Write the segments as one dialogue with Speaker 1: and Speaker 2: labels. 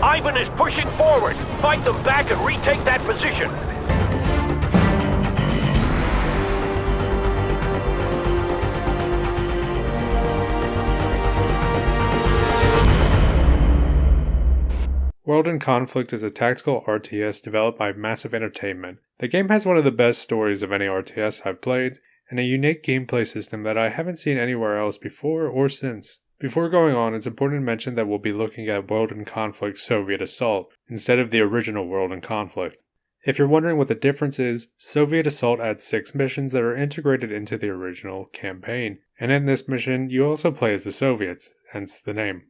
Speaker 1: Ivan is pushing forward. Fight them back and retake that position.
Speaker 2: World in Conflict is a tactical RTS developed by Massive Entertainment. The game has one of the best stories of any RTS I've played, and a unique gameplay system that I haven't seen anywhere else before or since. Before going on, it's important to mention that we'll be looking at World in Conflict Soviet Assault, instead of the original World in Conflict. If you're wondering what the difference is, Soviet Assault adds 6 missions that are integrated into the original campaign, and in this mission you also play as the Soviets, hence the name.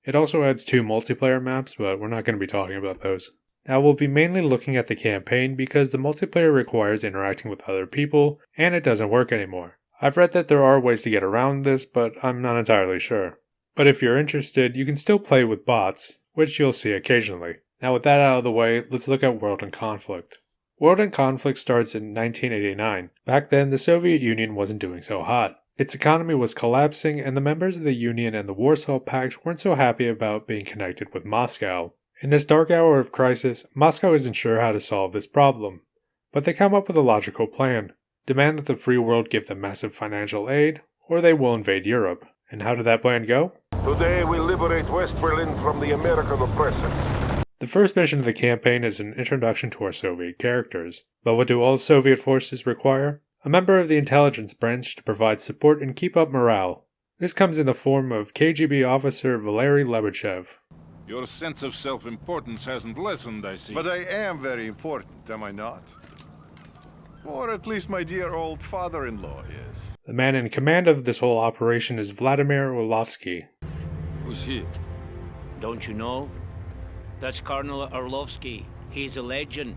Speaker 2: It also adds 2 multiplayer maps, but we're not going to be talking about those. Now we'll be mainly looking at the campaign because the multiplayer requires interacting with other people, and it doesn't work anymore. I've read that there are ways to get around this, but I'm not entirely sure. But if you're interested, you can still play with bots, which you'll see occasionally. Now with that out of the way, let's look at World in Conflict. World in Conflict starts in 1989. Back then, the Soviet Union wasn't doing so hot. Its economy was collapsing, and the members of the Union and the Warsaw Pact weren't so happy about being connected with Moscow. In this dark hour of crisis, Moscow isn't sure how to solve this problem. But they come up with a logical plan. Demand that the free world give them massive financial aid, or they will invade Europe. And how did that plan go?
Speaker 3: Today we liberate West Berlin from the American oppressor.
Speaker 2: The first mission of the campaign is an introduction to our Soviet characters. But what do all Soviet forces require? A member of the intelligence branch to provide support and keep up morale. This comes in the form of KGB officer Valery Lebedev.
Speaker 4: Your sense of self-importance hasn't lessened, I see.
Speaker 5: But I am very important, am I not? Or at least my dear old father-in-law is.
Speaker 2: The man in command of this whole operation is Vladimir Orlovsky.
Speaker 4: Who's he?
Speaker 6: Don't you know? That's Colonel Orlovsky. He's a legend.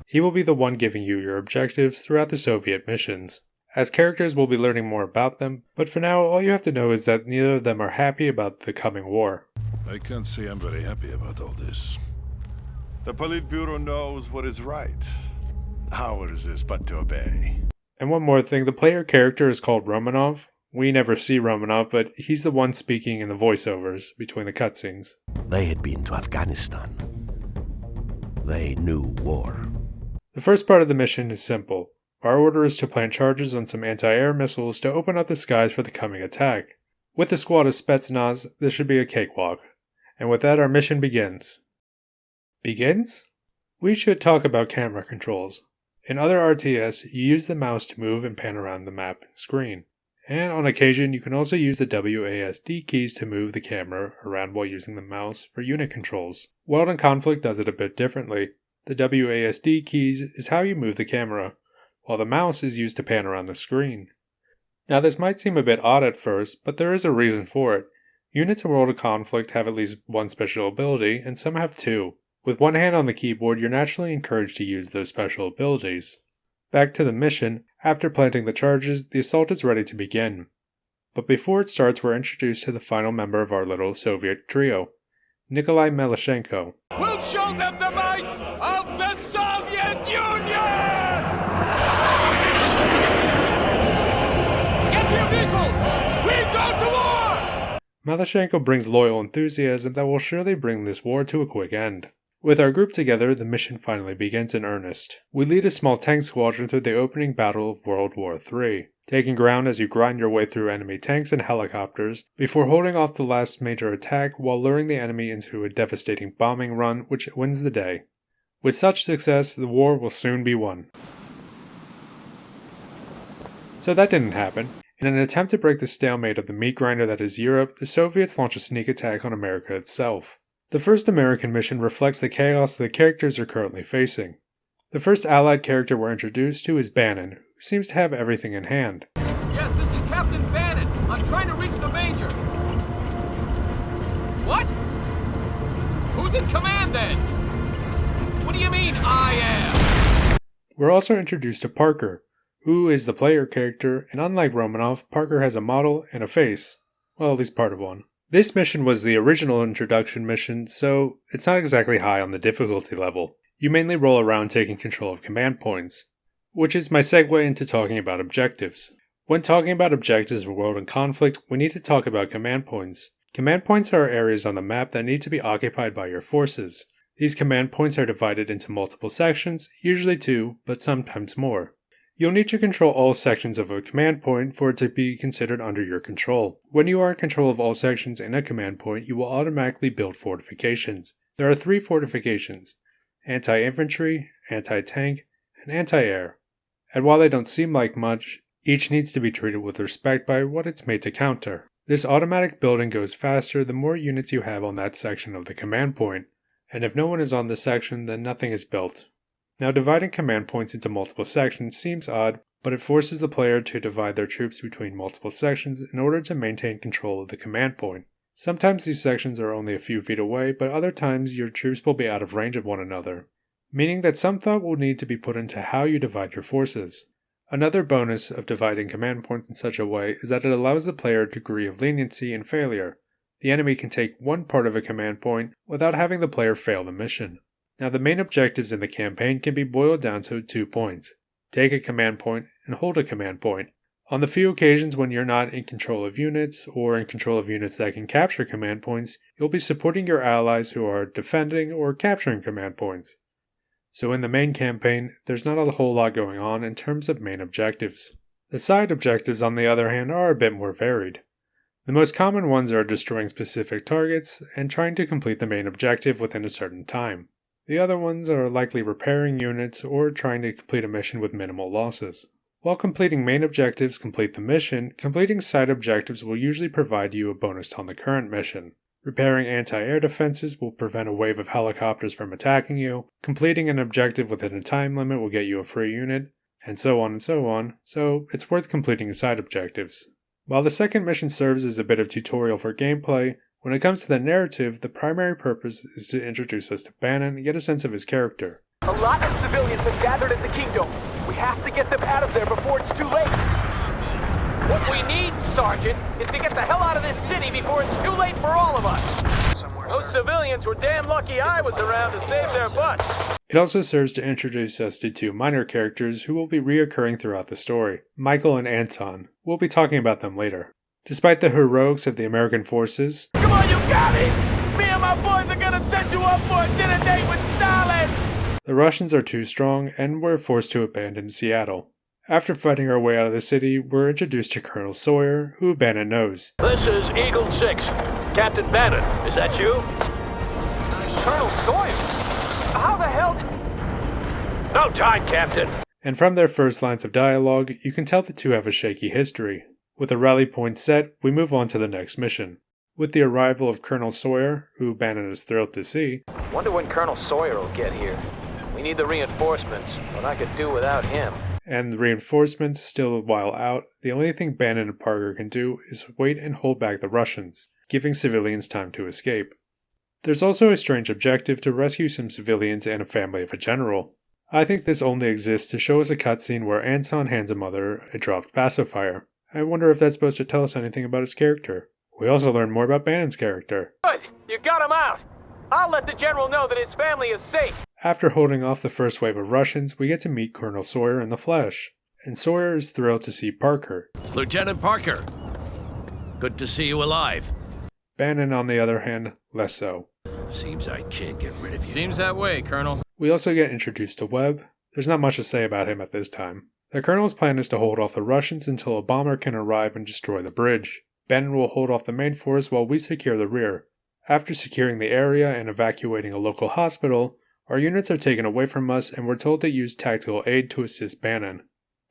Speaker 2: He will be the one giving you your objectives throughout the Soviet missions. As characters, we'll be learning more about them, but for now, all you have to know is that neither of them are happy about the coming war.
Speaker 4: I can't say I'm very happy about all this.
Speaker 5: The Politburo knows what is right. Ours is but to obey.
Speaker 2: And one more thing, the player character is called Romanov. We never see Romanov, but he's the one speaking in the voiceovers between the cutscenes.
Speaker 7: They had been to Afghanistan. They knew war.
Speaker 2: The first part of the mission is simple. Our order is to plant charges on some anti-air missiles to open up the skies for the coming attack. With the squad of Spetsnaz, this should be a cakewalk. And with that, our mission begins. Begins? We should talk about camera controls. In other RTS, you use the mouse to move and pan around the map and screen. And on occasion, you can also use the WASD keys to move the camera around while using the mouse for unit controls. World in Conflict does it a bit differently. The WASD keys is how you move the camera, while the mouse is used to pan around the screen. Now this might seem a bit odd at first, but there is a reason for it. Units in World of Conflict have at least one special ability, and some have 2. With one hand on the keyboard, you're naturally encouraged to use those special abilities. Back to the mission, after planting the charges, the assault is ready to begin. But before it starts, we're introduced to the final member of our little Soviet trio, Nikolai Melashenko.
Speaker 8: We'll show them the might of the Soviet Union! Get your vehicles! We go to war!
Speaker 2: Melashenko brings loyal enthusiasm that will surely bring this war to a quick end. With our group together, the mission finally begins in earnest. We lead a small tank squadron through the opening battle of World War III, taking ground as you grind your way through enemy tanks and helicopters, before holding off the last major attack while luring the enemy into a devastating bombing run which wins the day. With such success, the war will soon be won. So that didn't happen. In an attempt to break the stalemate of the meat grinder that is Europe, the Soviets launch a sneak attack on America itself. The first American mission reflects the chaos the characters are currently facing. The first Allied character we're introduced to is Bannon, who seems to have everything in hand.
Speaker 8: Yes, this is Captain Bannon. I'm trying to reach the Major. What? Who's in command then? What do you mean, I am?
Speaker 2: We're also introduced to Parker, who is the player character, and unlike Romanov, Parker has a model and a face. Well, at least part of one. This mission was the original introduction mission, so it's not exactly high on the difficulty level. You mainly roll around taking control of command points, which is my segue into talking about objectives. When talking about objectives of World in Conflict, we need to talk about command points. Command points are areas on the map that need to be occupied by your forces. These command points are divided into multiple sections, usually 2, but sometimes more. You'll need to control all sections of a command point for it to be considered under your control. When you are in control of all sections in a command point, you will automatically build fortifications. There are 3 fortifications: anti-infantry, anti-tank, and anti-air. And while they don't seem like much, each needs to be treated with respect by what it's made to counter. This automatic building goes faster the more units you have on that section of the command point, and if no one is on the section, then nothing is built. Now, dividing command points into multiple sections seems odd, but it forces the player to divide their troops between multiple sections in order to maintain control of the command point. Sometimes these sections are only a few feet away, but other times your troops will be out of range of one another, meaning that some thought will need to be put into how you divide your forces. Another bonus of dividing command points in such a way is that it allows the player a degree of leniency in failure. The enemy can take one part of a command point without having the player fail the mission. Now, the main objectives in the campaign can be boiled down to 2 points: take a command point and hold a command point. On the few occasions when you're not in control of units, or in control of units that can capture command points, you'll be supporting your allies who are defending or capturing command points. So in the main campaign, there's not a whole lot going on in terms of main objectives. The side objectives, on the other hand, are a bit more varied. The most common ones are destroying specific targets and trying to complete the main objective within a certain time. The other ones are likely repairing units or trying to complete a mission with minimal losses. While completing main objectives complete the mission, completing side objectives will usually provide you a bonus on the current mission. Repairing anti-air defenses will prevent a wave of helicopters from attacking you, completing an objective within a time limit will get you a free unit, and so on, so it's worth completing side objectives. While the second mission serves as a bit of tutorial for gameplay, when it comes to the narrative, the primary purpose is to introduce us to Bannon and get a sense of his character.
Speaker 1: A lot of civilians have gathered at the Kingdom. We have to get them out of there before it's too late. What we need, Sergeant, is to get the hell out of this city before it's too late for all of us. Those civilians were damn lucky I was around to save their butts.
Speaker 2: It also serves to introduce us to 2 minor characters who will be reoccurring throughout the story, Michael and Anton. We'll be talking about them later. Despite the heroics of the American forces,
Speaker 1: Come on, you got it! Me and my boys are gonna set you up for a dinner date with Stalin!
Speaker 2: the Russians are too strong and we're forced to abandon Seattle. After fighting our way out of the city, we're introduced to Colonel Sawyer, who Bannon knows.
Speaker 1: This is Eagle 6. Captain Bannon, is that you? Colonel Sawyer? How the hell? No time, Captain.
Speaker 2: And from their first lines of dialogue, you can tell the two have a shaky history. With a rally point set, we move on to the next mission. With the arrival of Colonel Sawyer, who Bannon is thrilled to see.
Speaker 9: Wonder when Colonel Sawyer will get here. We need the reinforcements, but I could do without him.
Speaker 2: And the reinforcements still a while out, the only thing Bannon and Parker can do is wait and hold back the Russians, giving civilians time to escape. There's also a strange objective to rescue some civilians and a family of a general. I think this only exists to show us a cutscene where Anton hands a mother a dropped pacifier. I wonder if that's supposed to tell us anything about his character. We also learn more about Bannon's character.
Speaker 1: Good, you got him out. I'll let the general know that his family is safe.
Speaker 2: After holding off the first wave of Russians, we get to meet Colonel Sawyer in the flesh. And Sawyer is thrilled to see Parker.
Speaker 7: Lieutenant Parker, good to see you alive.
Speaker 2: Bannon, on the other hand, less so.
Speaker 7: Seems I can't get rid of you.
Speaker 8: Seems that way, Colonel.
Speaker 2: We also get introduced to Webb. There's not much to say about him at this time. The Colonel's plan is to hold off the Russians until a bomber can arrive and destroy the bridge. Bannon will hold off the main force while we secure the rear. After securing the area and evacuating a local hospital, our units are taken away from us and we're told to use tactical aid to assist Bannon.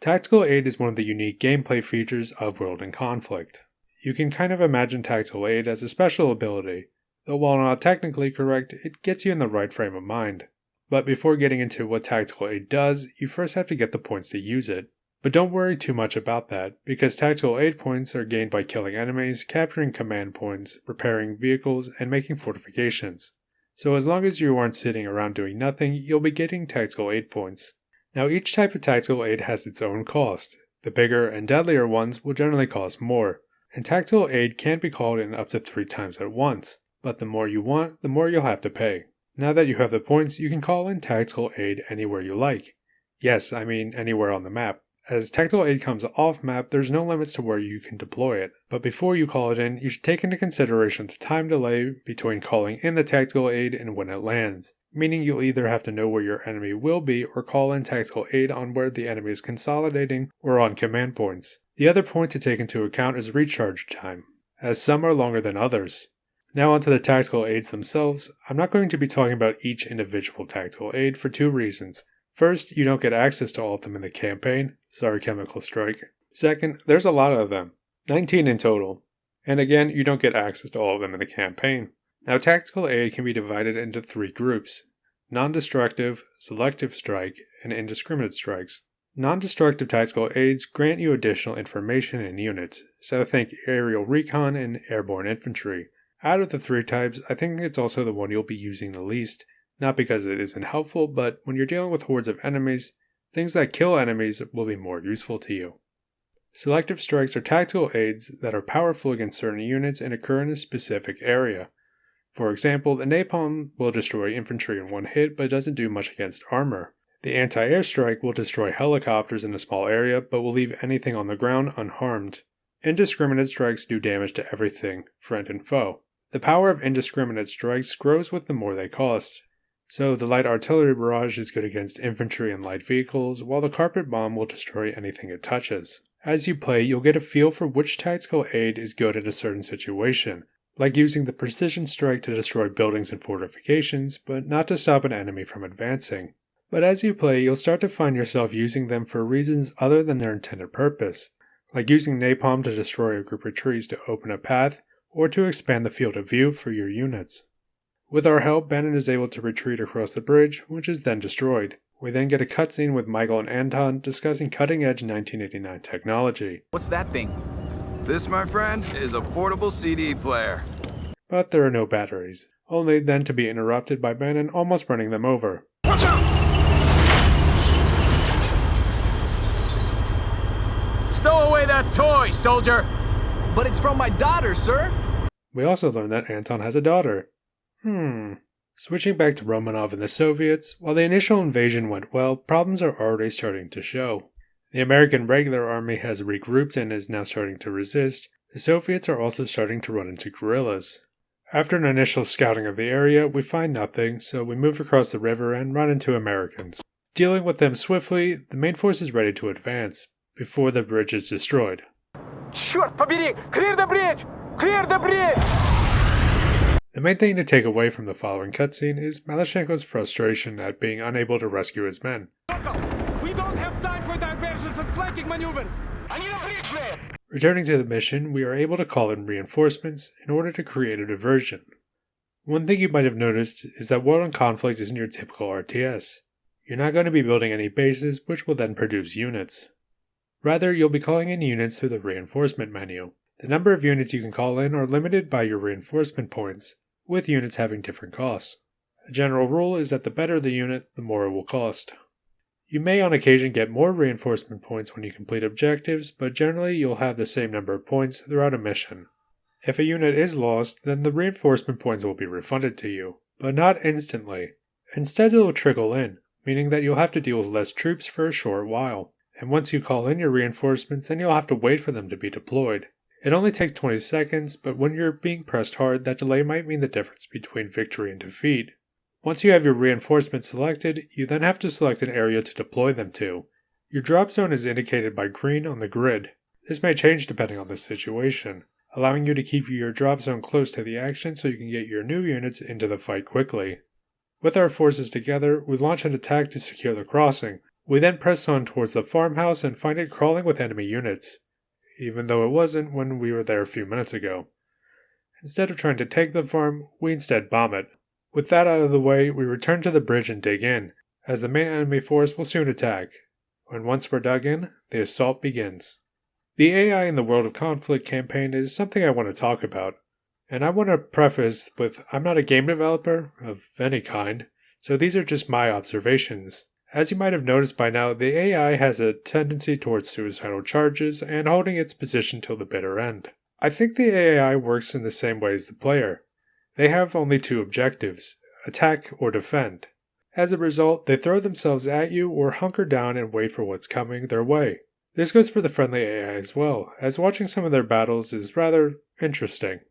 Speaker 2: Tactical aid is one of the unique gameplay features of World in Conflict. You can kind of imagine tactical aid as a special ability, though while not technically correct, it gets you in the right frame of mind. But before getting into what tactical aid does, you first have to get the points to use it. But don't worry too much about that, because tactical aid points are gained by killing enemies, capturing command points, repairing vehicles, and making fortifications. So as long as you aren't sitting around doing nothing, you'll be getting tactical aid points. Now each type of tactical aid has its own cost. The bigger and deadlier ones will generally cost more, and tactical aid can be called in up to 3 times at once, but the more you want, the more you'll have to pay. Now that you have the points, you can call in tactical aid anywhere you like. Yes, I mean anywhere on the map. As tactical aid comes off map, there's no limits to where you can deploy it, but before you call it in, you should take into consideration the time delay between calling in the tactical aid and when it lands, meaning you'll either have to know where your enemy will be or call in tactical aid on where the enemy is consolidating or on command points. The other point to take into account is recharge time, as some are longer than others. Now onto the tactical aids themselves. I'm not going to be talking about each individual tactical aid for two reasons. First, you don't get access to all of them in the campaign. Sorry, Chemical Strike. Second, there's a lot of them. 19 in total. And again, you don't get access to all of them in the campaign. Now, tactical aid can be divided into three groups: non-destructive, selective strike, and indiscriminate strikes. Non-destructive tactical aids grant you additional information and units, so think aerial recon and airborne infantry. Out of the three types, I think it's also the one you'll be using the least. Not because it isn't helpful, but when you're dealing with hordes of enemies, things that kill enemies will be more useful to you. Selective strikes are tactical aids that are powerful against certain units and occur in a specific area. For example, the napalm will destroy infantry in one hit, but doesn't do much against armor. The anti-air strike will destroy helicopters in a small area, but will leave anything on the ground unharmed. Indiscriminate strikes do damage to everything, friend and foe. The power of indiscriminate strikes grows with the more they cost. So the light artillery barrage is good against infantry and light vehicles, while the carpet bomb will destroy anything it touches. As you play, you'll get a feel for which tactical aid is good in a certain situation, like using the precision strike to destroy buildings and fortifications, but not to stop an enemy from advancing. But as you play, you'll start to find yourself using them for reasons other than their intended purpose, like using napalm to destroy a group of trees to open a path, or to expand the field of view for your units. With our help, Bannon is able to retreat across the bridge, which is then destroyed. We then get a cutscene with Michael and Anton discussing cutting-edge 1989 technology.
Speaker 8: What's that thing?
Speaker 10: This, my friend, is a portable CD player.
Speaker 2: But there are no batteries, only then to be interrupted by Bannon almost running them over.
Speaker 8: Watch out! Stow away that toy, soldier! But it's from my daughter, sir!
Speaker 2: We also learn that Anton has a daughter. Switching back to Romanov and the Soviets, while the initial invasion went well, problems are already starting to show. The American regular army has regrouped and is now starting to resist. The Soviets are also starting to run into guerrillas. After an initial scouting of the area, we find nothing, so we move across the river and run into Americans. Dealing with them swiftly, the main force is ready to advance, before the bridge is destroyed.
Speaker 1: Черт побери! Clear the bridge! Clear the bridge!
Speaker 2: The main thing to take away from the following cutscene is Malyshenko's frustration at being unable to rescue his men.
Speaker 8: We don't have time for diversions and flanking maneuvers! I need a bridge there!
Speaker 2: Returning to the mission, we are able to call in reinforcements in order to create a diversion. One thing you might have noticed is that World in Conflict isn't your typical RTS. You're not going to be building any bases, which will then produce units. Rather, you'll be calling in units through the reinforcement menu. The number of units you can call in are limited by your reinforcement points, with units having different costs. The general rule is that the better the unit, the more it will cost. You may on occasion get more reinforcement points when you complete objectives, but generally you'll have the same number of points throughout a mission. If a unit is lost, then the reinforcement points will be refunded to you, but not instantly. Instead, it will trickle in, meaning that you'll have to deal with less troops for a short while. And once you call in your reinforcements, then you'll have to wait for them to be deployed. It only takes 20 seconds, but when you're being pressed hard, that delay might mean the difference between victory and defeat. Once you have your reinforcements selected, you then have to select an area to deploy them to. Your drop zone is indicated by green on the grid. This may change depending on the situation, allowing you to keep your drop zone close to the action so you can get your new units into the fight quickly. With our forces together, we launch an attack to secure the crossing. We then press on towards the farmhouse and find it crawling with enemy units, even though it wasn't when we were there a few minutes ago. Instead of trying to take the farm, we instead bomb it. With that out of the way, we return to the bridge and dig in, as the main enemy force will soon attack. When once we're dug in, the assault begins. The AI in the World of Conflict campaign is something I want to talk about, and I want to preface with I'm not a game developer of any kind, so these are just my observations. As you might have noticed by now, the AI has a tendency towards suicidal charges and holding its position till the bitter end. I think the AI works in the same way as the player. They have only two objectives, attack or defend. As a result, they throw themselves at you or hunker down and wait for what's coming their way. This goes for the friendly AI as well, as watching some of their battles is rather interesting.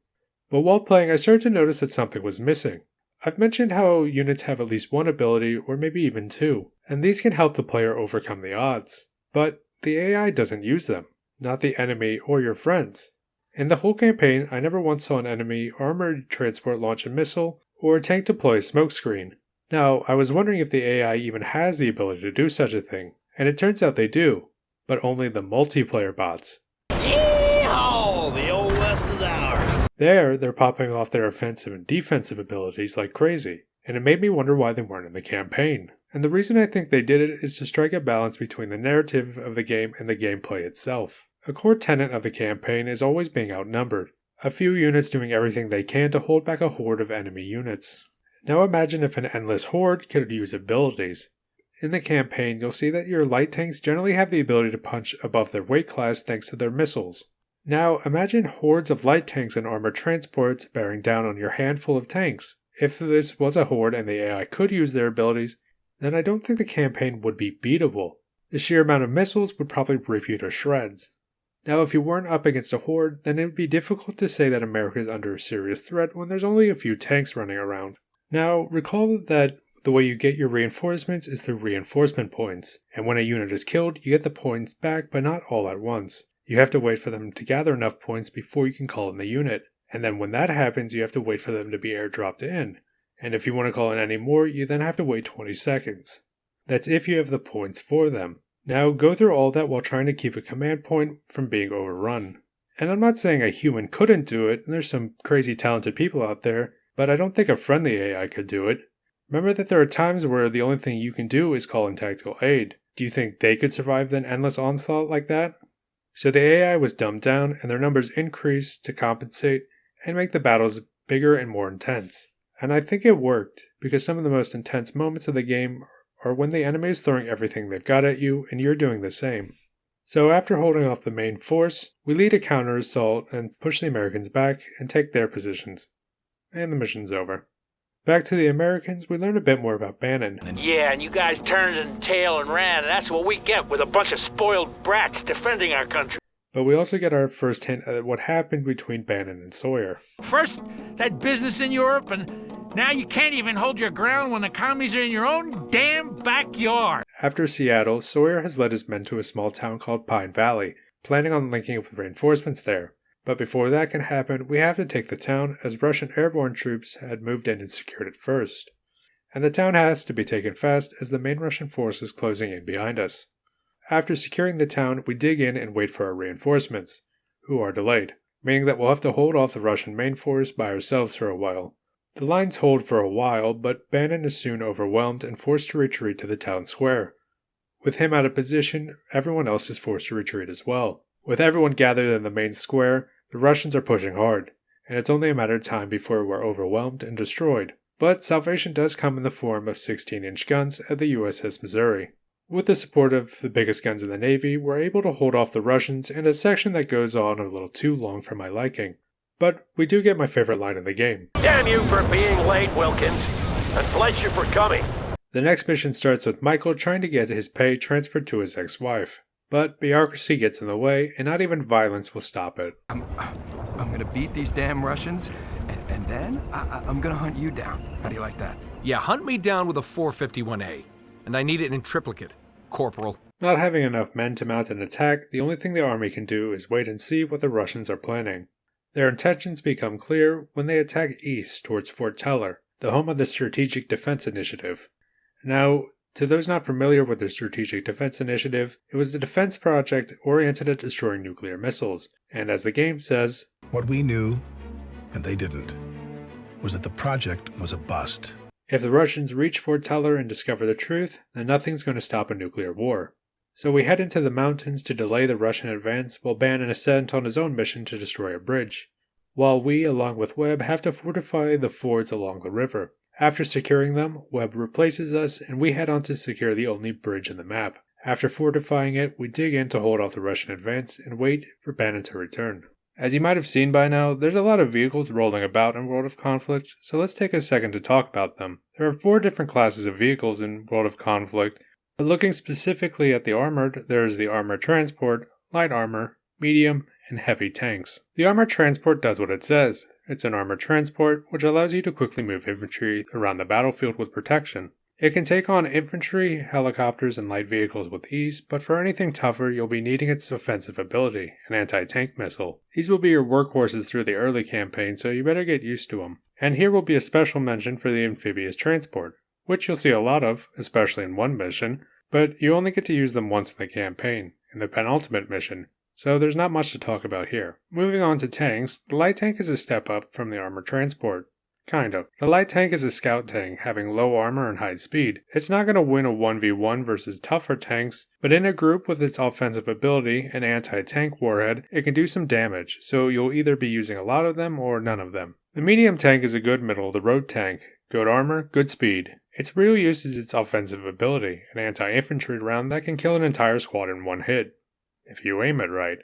Speaker 2: But while playing, I started to notice that something was missing. I've mentioned how units have at least one ability, or maybe even two, and these can help the player overcome the odds. But the AI doesn't use them, not the enemy or your friends. In the whole campaign, I never once saw an enemy armored transport launch a missile, or a tank deploy a smokescreen. Now, I was wondering if the AI even has the ability to do such a thing, and it turns out they do, but only the multiplayer bots.
Speaker 6: Yeehaw! The old West is ours.
Speaker 2: There, they're popping off their offensive and defensive abilities like crazy, and it made me wonder why they weren't in the campaign. And the reason I think they did it is to strike a balance between the narrative of the game and the gameplay itself. A core tenet of the campaign is always being outnumbered, a few units doing everything they can to hold back a horde of enemy units. Now imagine if an endless horde could use abilities. In the campaign, you'll see that your light tanks generally have the ability to punch above their weight class thanks to their missiles. Now imagine hordes of light tanks and armored transports bearing down on your handful of tanks. If this was a horde and the AI could use their abilities, then I don't think the campaign would be beatable. The sheer amount of missiles would probably rip you to shreds. Now if you weren't up against a horde, then it would be difficult to say that America is under a serious threat when there's only a few tanks running around. Now recall that the way you get your reinforcements is through reinforcement points, and when a unit is killed, you get the points back, but not all at once. You have to wait for them to gather enough points before you can call in the unit, and then when that happens, you have to wait for them to be airdropped in. And if you want to call in any more, you then have to wait 20 seconds. That's if you have the points for them. Now go through all that while trying to keep a command point from being overrun. And I'm not saying a human couldn't do it, and there's some crazy talented people out there, but I don't think a friendly AI could do it. Remember that there are times where the only thing you can do is call in tactical aid. Do you think they could survive an endless onslaught like that? So the AI was dumbed down and their numbers increased to compensate and make the battles bigger and more intense. And I think it worked, because some of the most intense moments of the game are when the enemy is throwing everything they've got at you and you're doing the same. So after holding off the main force, we lead a counter assault and push the Americans back and take their positions. And the mission's over. Back to the Americans, we learn a bit more about Bannon.
Speaker 6: Yeah, and you guys turned and tail and ran, and that's what we get with a bunch of spoiled brats defending our country.
Speaker 2: But we also get our first hint at what happened between Bannon and Sawyer.
Speaker 11: First, that business in Europe, and now you can't even hold your ground when the commies are in your own damn backyard.
Speaker 2: After Seattle, Sawyer has led his men to a small town called Pine Valley, planning on linking up with reinforcements there. But before that can happen, we have to take the town, as Russian airborne troops had moved in and secured it first. And the town has to be taken fast, as the main Russian force is closing in behind us. After securing the town, we dig in and wait for our reinforcements, who are delayed, meaning that we'll have to hold off the Russian main force by ourselves for a while. The lines hold for a while, but Bannon is soon overwhelmed and forced to retreat to the town square. With him out of position, everyone else is forced to retreat as well. With everyone gathered in the main square, the Russians are pushing hard, and it's only a matter of time before we're overwhelmed and destroyed. But salvation does come in the form of 16-inch guns at the USS Missouri. With the support of the biggest guns in the Navy, we're able to hold off the Russians in a section that goes on a little too long for my liking. But we do get my favorite line in the game.
Speaker 12: Damn you for being late, Wilkins, and bless you for coming.
Speaker 2: The next mission starts with Michael trying to get his pay transferred to his ex-wife. But bureaucracy gets in the way, and not even violence will stop it.
Speaker 10: I'm gonna beat these damn Russians, and then I'm gonna hunt you down. How do you like that?
Speaker 8: Yeah, hunt me down with a 451A. And I need it in triplicate, Corporal.
Speaker 2: Not having enough men to mount an attack, the only thing the army can do is wait and see what the Russians are planning. Their intentions become clear when they attack east towards Fort Teller, the home of the Strategic Defense Initiative. Now, to those not familiar with the Strategic Defense Initiative, it was a defense project oriented at destroying nuclear missiles, and as the game says,
Speaker 13: what we knew, and they didn't, was that the project was a bust.
Speaker 2: If the Russians reach Fort Teller and discover the truth, then nothing's going to stop a nuclear war. So we head into the mountains to delay the Russian advance while Bannon is sent on his own mission to destroy a bridge, while we, along with Webb, have to fortify the fords along the river. After securing them, Webb replaces us and we head on to secure the only bridge in the map. After fortifying it, we dig in to hold off the Russian advance and wait for Bannon to return. As you might have seen by now, there's a lot of vehicles rolling about in World of Conflict, so let's take a second to talk about them. There are 4 different classes of vehicles in World of Conflict, But looking specifically at the armored, there is the armored transport, light armor, medium, and heavy tanks. The armored transport does what it says. It's an armored transport, which allows you to quickly move infantry around the battlefield with protection. It can take on infantry, helicopters, and light vehicles with ease, but for anything tougher, you'll be needing its offensive ability, an anti-tank missile. These will be your workhorses through the early campaign, so you better get used to them. And here will be a special mention for the amphibious transport, which you'll see a lot of, especially in one mission, but you only get to use them once in the campaign, in the penultimate mission, so there's not much to talk about here. Moving on to tanks, the light tank is a step up from the armored transport. Kind of. The light tank is a scout tank, having low armor and high speed. It's not going to win a 1v1 versus tougher tanks, but in a group with its offensive ability and anti-tank warhead, it can do some damage, so you'll either be using a lot of them or none of them. The medium tank is a good middle-of-the-road tank. Good armor, good speed. Its real use is its offensive ability, an anti-infantry round that can kill an entire squad in one hit, if you aim it right.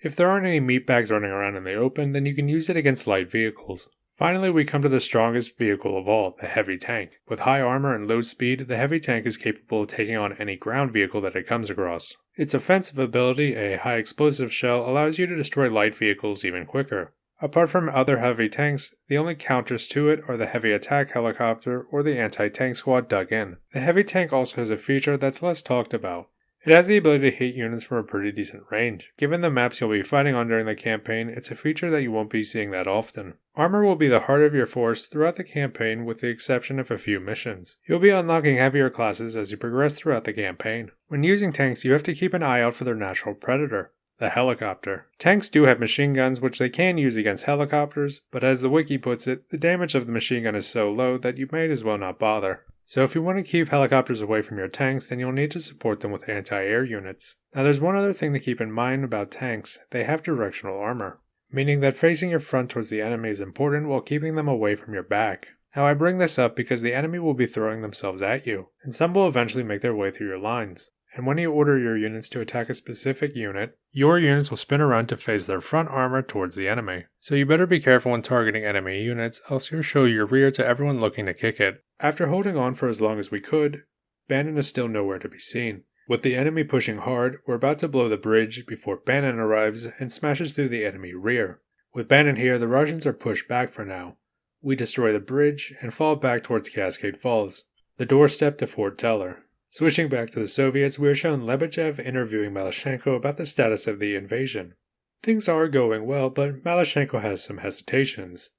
Speaker 2: If there aren't any meatbags running around in the open, then you can use it against light vehicles. Finally, we come to the strongest vehicle of all, the heavy tank. With high armor and low speed, the heavy tank is capable of taking on any ground vehicle that it comes across. Its offensive ability, a high explosive shell, allows you to destroy light vehicles even quicker. Apart from other heavy tanks, the only counters to it are the heavy attack helicopter or the anti-tank squad dug in. The heavy tank also has a feature that's less talked about. It has the ability to hit units from a pretty decent range. Given the maps you'll be fighting on during the campaign, it's a feature that you won't be seeing that often. Armor will be the heart of your force throughout the campaign with the exception of a few missions. You'll be unlocking heavier classes as you progress throughout the campaign. When using tanks, you have to keep an eye out for their natural predator, the helicopter. Tanks do have machine guns which they can use against helicopters, but as the wiki puts it, the damage of the machine gun is so low that you might as well not bother. So if you want to keep helicopters away from your tanks, then you'll need to support them with anti-air units. Now there's one other thing to keep in mind about tanks. They have directional armor, meaning that facing your front towards the enemy is important while keeping them away from your back. Now I bring this up because the enemy will be throwing themselves at you, and some will eventually make their way through your lines. And when you order your units to attack a specific unit, your units will spin around to face their front armor towards the enemy. So you better be careful when targeting enemy units, else you'll show your rear to everyone looking to kick it. After holding on for as long as we could, Bannon is still nowhere to be seen. With the enemy pushing hard, we're about to blow the bridge before Bannon arrives and smashes through the enemy rear. With Bannon here, the Russians are pushed back for now. We destroy the bridge and fall back towards Cascade Falls, the doorstep to Fort Teller. Switching back to the Soviets, we are shown Lebedev interviewing Malyshenko about the status of the invasion. Things are going well, but Malyshenko has some hesitations.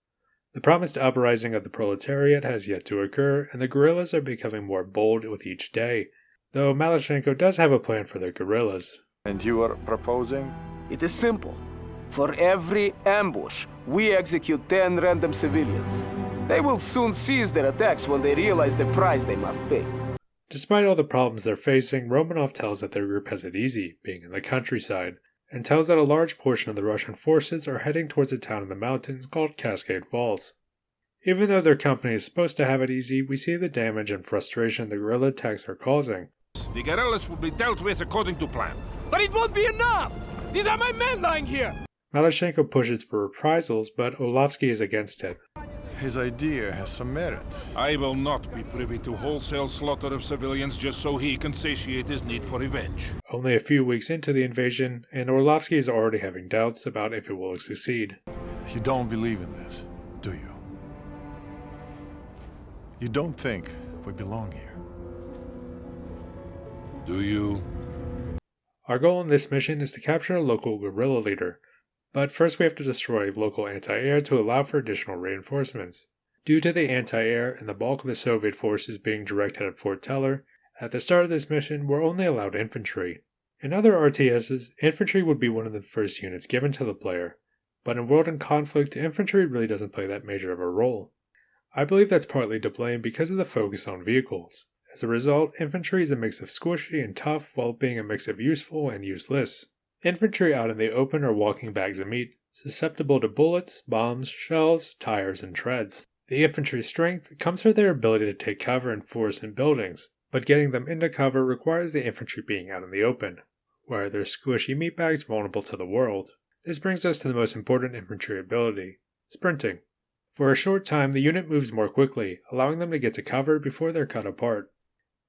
Speaker 2: The promised uprising of the proletariat has yet to occur, and the guerrillas are becoming more bold with each day, though Malyshenko does have a plan for the guerrillas.
Speaker 5: And you are proposing?
Speaker 14: It is simple. For every ambush, we execute 10 random civilians. They will soon cease their attacks when they realize the price they must pay.
Speaker 2: Despite all the problems they're facing, Romanov tells that their group has it easy, being in the countryside, and tells that a large portion of the Russian forces are heading towards a town in the mountains called Cascade Falls. Even though their company is supposed to have it easy, we see the damage and frustration the guerrilla attacks are causing.
Speaker 4: The guerrillas will be dealt with according to plan.
Speaker 8: But it won't be enough! These are my men lying here!
Speaker 2: Malyshenko pushes for reprisals, but Orlovsky is against it.
Speaker 5: His idea has some merit.
Speaker 4: I will not be privy to wholesale slaughter of civilians just so he can satiate his need for revenge.
Speaker 2: Only a few weeks into the invasion, and Orlovsky is already having doubts about if it will succeed.
Speaker 5: You don't believe in this, do you? You don't think we belong here?
Speaker 4: Do you?
Speaker 2: Our goal in this mission is to capture a local guerrilla leader. But first we have to destroy local anti-air to allow for additional reinforcements. Due to the anti-air and the bulk of the Soviet forces being directed at Fort Teller, at the start of this mission we're only allowed infantry. In other RTSs, infantry would be one of the first units given to the player, but in World in Conflict, infantry really doesn't play that major of a role. I believe that's partly to blame because of the focus on vehicles. As a result, infantry is a mix of squishy and tough while being a mix of useful and useless. Infantry out in the open are walking bags of meat, susceptible to bullets, bombs, shells, tires, and treads. The infantry's strength comes from their ability to take cover in forests and buildings, but getting them into cover requires the infantry being out in the open, where they're squishy meatbags vulnerable to the world. This brings us to the most important infantry ability, sprinting. For a short time, the unit moves more quickly, allowing them to get to cover before they're cut apart.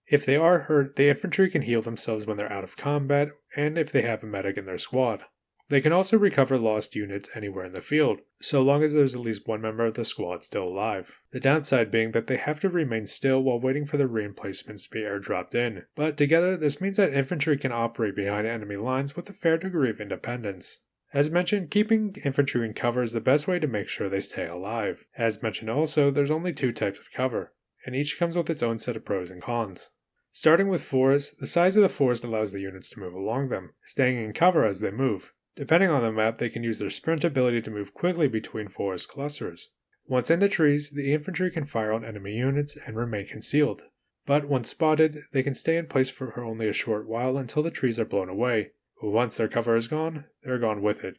Speaker 2: If they are hurt, the infantry can heal themselves when they're out of combat, and if they have a medic in their squad. They can also recover lost units anywhere in the field, so long as there's at least one member of the squad still alive. The downside being that they have to remain still while waiting for the reinplacements to be airdropped in, but together this means that infantry can operate behind enemy lines with a fair degree of independence. As mentioned, keeping infantry in cover is the best way to make sure they stay alive. As mentioned also, there's only 2 types of cover, and each comes with its own set of pros and cons. Starting with forests, the size of the forest allows the units to move along them, staying in cover as they move. Depending on the map, they can use their sprint ability to move quickly between forest clusters. Once in the trees, the infantry can fire on enemy units and remain concealed. But once spotted, they can stay in place for only a short while until the trees are blown away. But once their cover is gone, they're gone with it.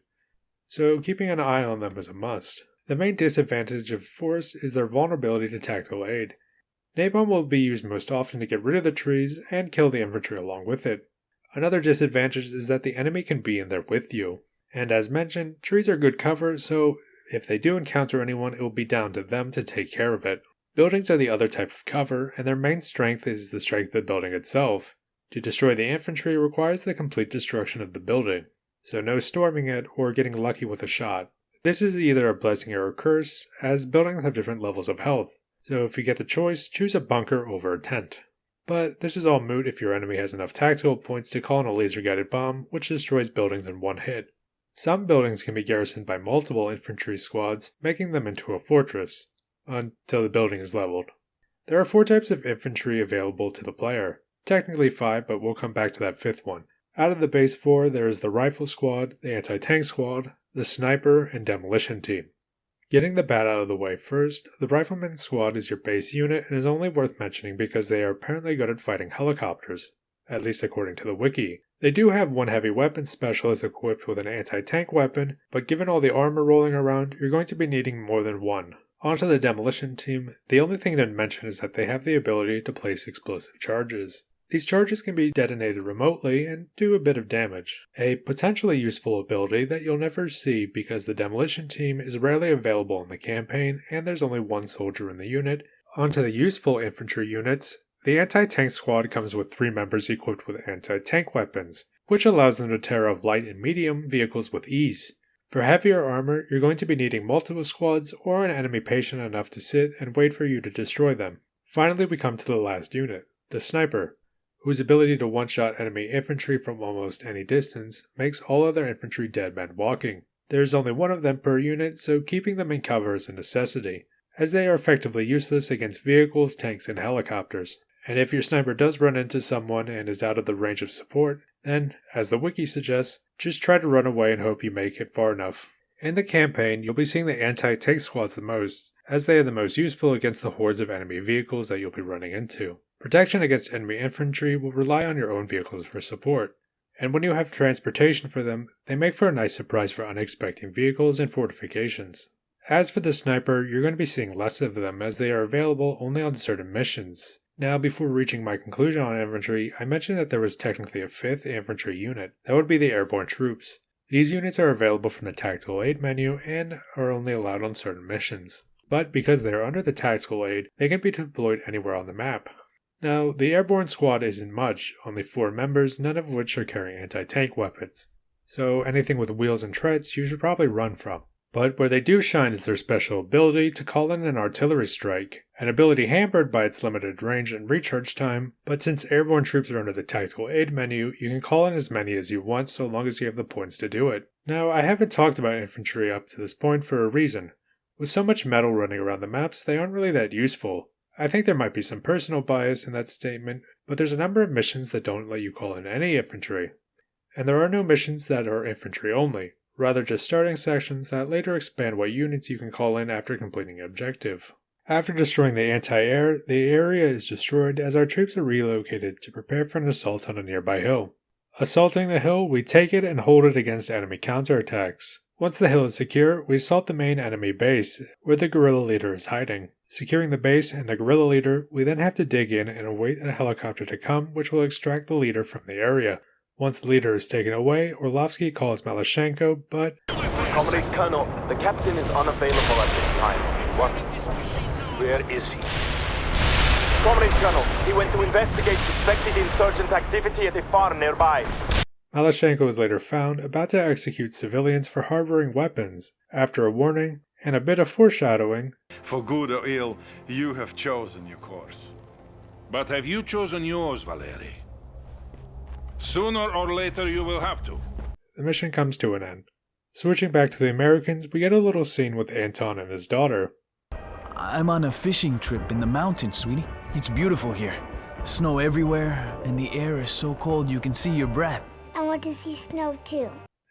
Speaker 2: So keeping an eye on them is a must. The main disadvantage of forests is their vulnerability to tactical aid. Napalm will be used most often to get rid of the trees and kill the infantry along with it. Another disadvantage is that the enemy can be in there with you. And as mentioned, trees are good cover, so if they do encounter anyone, it will be down to them to take care of it. Buildings are the other type of cover, and their main strength is the strength of the building itself. To destroy the infantry requires the complete destruction of the building, so no storming it or getting lucky with a shot. This is either a blessing or a curse, as buildings have different levels of health, so if you get the choice, choose a bunker over a tent. But this is all moot if your enemy has enough tactical points to call in a laser-guided bomb, which destroys buildings in one hit. Some buildings can be garrisoned by multiple infantry squads, making them into a fortress, until the building is leveled. There are 4 types of infantry available to the player. Technically 5, but we'll come back to that 5th one. Out of the base 4, there is the rifle squad, the anti-tank squad, the sniper, and demolition team. Getting the bat out of the way first, the rifleman squad is your base unit and is only worth mentioning because they are apparently good at fighting helicopters, at least according to the wiki. They do have one heavy weapons specialist equipped with an anti-tank weapon, but given all the armor rolling around, you're going to be needing more than one. Onto the demolition team, the only thing to mention is that they have the ability to place explosive charges. These charges can be detonated remotely and do a bit of damage, a potentially useful ability that you'll never see because the demolition team is rarely available in the campaign and there's only 1 soldier in the unit. Onto the useful infantry units, the anti-tank squad comes with 3 members equipped with anti-tank weapons, which allows them to tear off light and medium vehicles with ease. For heavier armor, you're going to be needing multiple squads or an enemy patient enough to sit and wait for you to destroy them. Finally, we come to the last unit, the sniper, whose ability to one-shot enemy infantry from almost any distance makes all other infantry dead men walking. There is only 1 of them per unit, so keeping them in cover is a necessity, as they are effectively useless against vehicles, tanks, and helicopters. And if your sniper does run into someone and is out of the range of support, then, as the wiki suggests, just try to run away and hope you make it far enough. In the campaign, you'll be seeing the anti-tank squads the most, as they are the most useful against the hordes of enemy vehicles that you'll be running into. Protection against enemy infantry will rely on your own vehicles for support, and when you have transportation for them, they make for a nice surprise for unexpected vehicles and fortifications. As for the sniper, you're going to be seeing less of them as they are available only on certain missions. Now, before reaching my conclusion on infantry, I mentioned that there was technically a 5th infantry unit. That would be the airborne troops. These units are available from the tactical aid menu and are only allowed on certain missions. But because they are under the tactical aid, they can be deployed anywhere on the map. Now, the airborne squad isn't much, only 4 members, none of which are carrying anti-tank weapons. So anything with wheels and treads you should probably run from. But where they do shine is their special ability to call in an artillery strike, an ability hampered by its limited range and recharge time, but since airborne troops are under the tactical aid menu, you can call in as many as you want so long as you have the points to do it. Now, I haven't talked about infantry up to this point for a reason. With so much metal running around the maps, they aren't really that useful. I think there might be some personal bias in that statement, but there's a number of missions that don't let you call in any infantry. And there are no missions that are infantry only, rather just starting sections that later expand what units you can call in after completing an objective. After destroying the anti-air, the area is destroyed as our troops are relocated to prepare for an assault on a nearby hill. Assaulting the hill, we take it and hold it against enemy counterattacks. Once the hill is secure, we assault the main enemy base, where the guerrilla leader is hiding. Securing the base and the guerrilla leader, we then have to dig in and await a helicopter to come, which will extract the leader from the area. Once the leader is taken away, Orlovsky calls Malashenko, but...
Speaker 12: Comrade Colonel, the captain is unavailable at this time. What? Where is he? Comrade informant, Colonel. He went to investigate suspected insurgent activity at a farm nearby.
Speaker 2: Malashenko was later found about to execute civilians for harboring weapons. After a warning and a bit of foreshadowing,
Speaker 5: For good or ill, you have chosen your course.
Speaker 4: But have you chosen yours, Valeri? Sooner or later you will have to.
Speaker 2: the mission comes to an end. Switching back to the Americans, we get a little scene with Anton and his daughter.
Speaker 15: I'm on a fishing trip in the mountains, sweetie. It's beautiful here. Snow everywhere, and the air is so cold you can see your breath.
Speaker 16: I want to see snow too.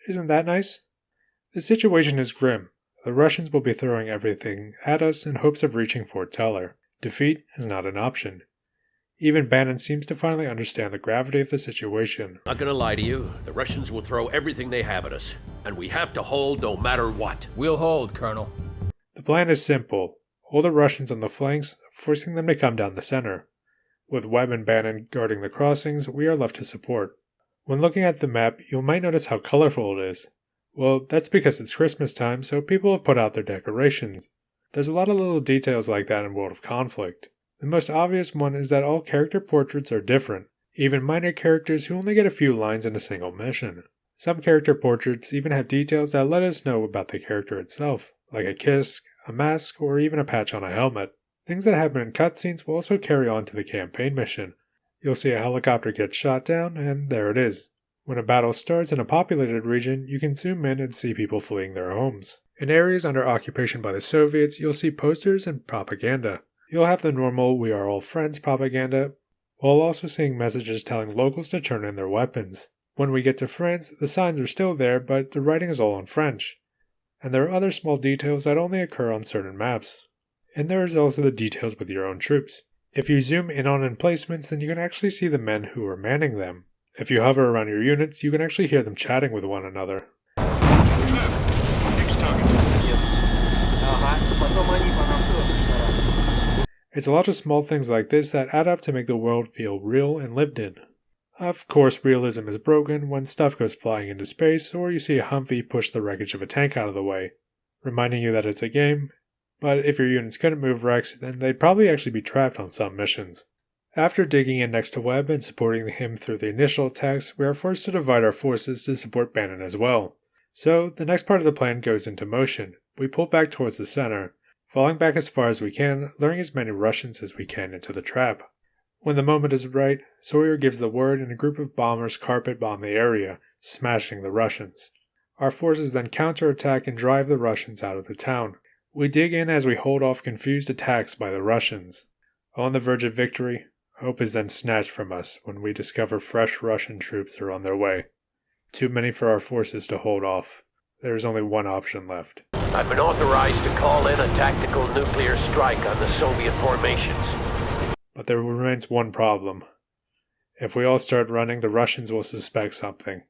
Speaker 2: Isn't that nice? The situation is grim. The Russians will be throwing everything at us in hopes of reaching Fort Teller. Defeat is not an option. Even Bannon seems to finally understand the gravity of the situation.
Speaker 12: Not gonna lie to you, the Russians will throw everything they have at us, and we have to hold no matter what.
Speaker 8: We'll hold, Colonel.
Speaker 2: The plan is simple. Hold the Russians on the flanks, forcing them to come down the center. With Webb and Bannon guarding the crossings, we are left to support. When looking at the map, you might notice how colorful it is. Well, that's because it's Christmas time, so people have put out their decorations. There's a lot of little details like that in World of Conflict. The most obvious one is that all character portraits are different, even minor characters who only get a few lines in a single mission. Some character portraits even have details that let us know about the character itself, like a kiss, a mask, or even a patch on a helmet. Things that happen in cutscenes will also carry on to the campaign mission. You'll see a helicopter get shot down, and there it is. When a battle starts in a populated region, you can zoom in and see people fleeing their homes. In areas under occupation by the Soviets, you'll see posters and propaganda. You'll have the normal "we are all friends" propaganda, while also seeing messages telling locals to turn in their weapons. When we get to France, the signs are still there, but the writing is all in French. And there are other small details that only occur on certain maps. And there is also the details with your own troops. If you zoom in on emplacements, then you can actually see the men who are manning them. If you hover around your units, you can actually hear them chatting with one another. It's a lot of small things like this that add up to make the world feel real and lived in. Of course, realism is broken when stuff goes flying into space or you see a Humvee push the wreckage of a tank out of the way, reminding you that it's a game, but if your units couldn't move wrecks, then they'd probably actually be trapped on some missions. After digging in next to Webb and supporting him through the initial attacks, we are forced to divide our forces to support Bannon as well. So, the next part of the plan goes into motion. We pull back towards the center, falling back as far as we can, luring as many Russians as we can into the trap. When the moment is right, Sawyer gives the word and a group of bombers carpet bomb the area, smashing the Russians. Our forces then counterattack and drive the Russians out of the town. We dig in as we hold off confused attacks by the Russians. On the verge of victory, hope is then snatched from us when we discover fresh Russian troops are on their way. Too many for our forces to hold off. There is only one option left.
Speaker 12: I've been authorized to call in a tactical nuclear strike on the Soviet formations.
Speaker 2: But there remains one problem. If we all start running, the Russians will suspect something.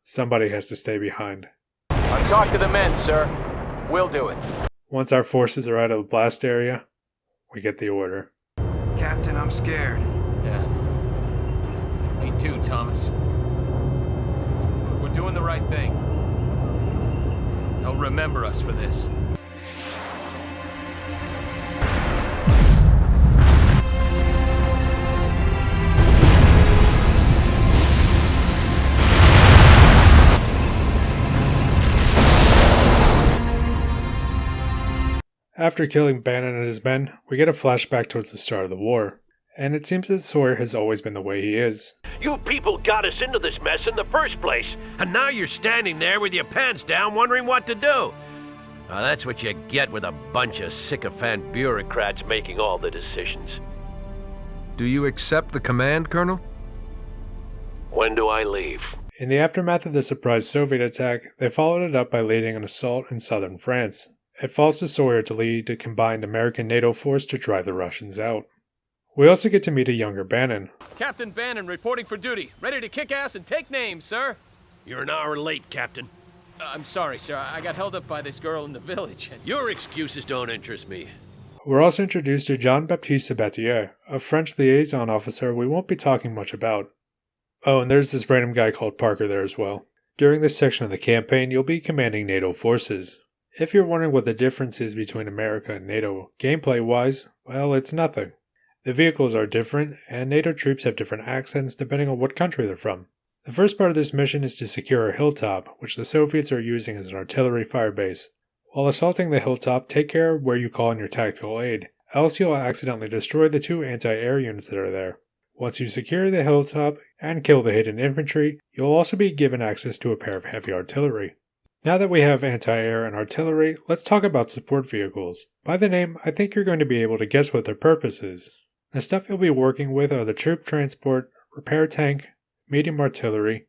Speaker 2: Somebody has to stay behind.
Speaker 1: I've talked to the men, sir. We'll do it.
Speaker 2: Once our forces are out of the blast area, we get the order.
Speaker 10: Captain, I'm scared.
Speaker 8: Yeah. Me too, Thomas. We're doing the right thing. They'll remember us for this.
Speaker 2: After killing Bannon and his men, we get a flashback towards the start of the war. And it seems that Sawyer has always been the way he is.
Speaker 12: You people got us into this mess in the first place, and now you're standing there with your pants down wondering what to do. Now, that's what you get with a bunch of sycophant bureaucrats making all the decisions.
Speaker 10: Do you accept the command, Colonel?
Speaker 12: When do I leave?
Speaker 2: In the aftermath of the surprise Soviet attack, they followed it up by leading an assault in southern France. It falls to Sawyer to lead a combined American-NATO force to drive the Russians out. We also get to meet a younger Bannon.
Speaker 8: Captain Bannon reporting for duty. Ready to kick ass and take names, sir.
Speaker 12: You're an hour late, Captain.
Speaker 8: I'm sorry, sir. I got held up by this girl in the village.
Speaker 12: Your excuses don't interest me.
Speaker 2: We're also introduced to Jean-Baptiste Sabatier, a French liaison officer we won't be talking much about. Oh, and there's this random guy called Parker there as well. During this section of the campaign, you'll be commanding NATO forces. If you're wondering what the difference is between America and NATO gameplay-wise, well, it's nothing. The vehicles are different, and NATO troops have different accents depending on what country they're from. The first part of this mission is to secure a hilltop, which the Soviets are using as an artillery firebase. While assaulting the hilltop, take care where you call in your tactical aid, else you'll accidentally destroy the 2 anti-air units that are there. Once you secure the hilltop and kill the hidden infantry, you'll also be given access to a pair of heavy artillery. Now that we have anti-air and artillery, let's talk about support vehicles. By the name, I think you're going to be able to guess what their purpose is. The stuff you'll be working with are the troop transport, repair tank, medium artillery,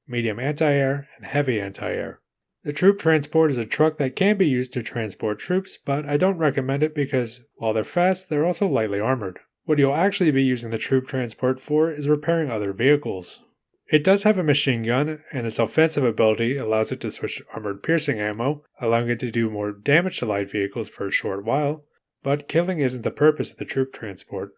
Speaker 2: medium anti-air, and heavy anti-air. The troop transport is a truck that can be used to transport troops, but I don't recommend it because while they're fast, they're also lightly armored. What you'll actually be using the troop transport for is repairing other vehicles. It does have a machine gun, and its offensive ability allows it to switch to armored piercing ammo, allowing it to do more damage to light vehicles for a short while, but killing isn't the purpose of the troop transport.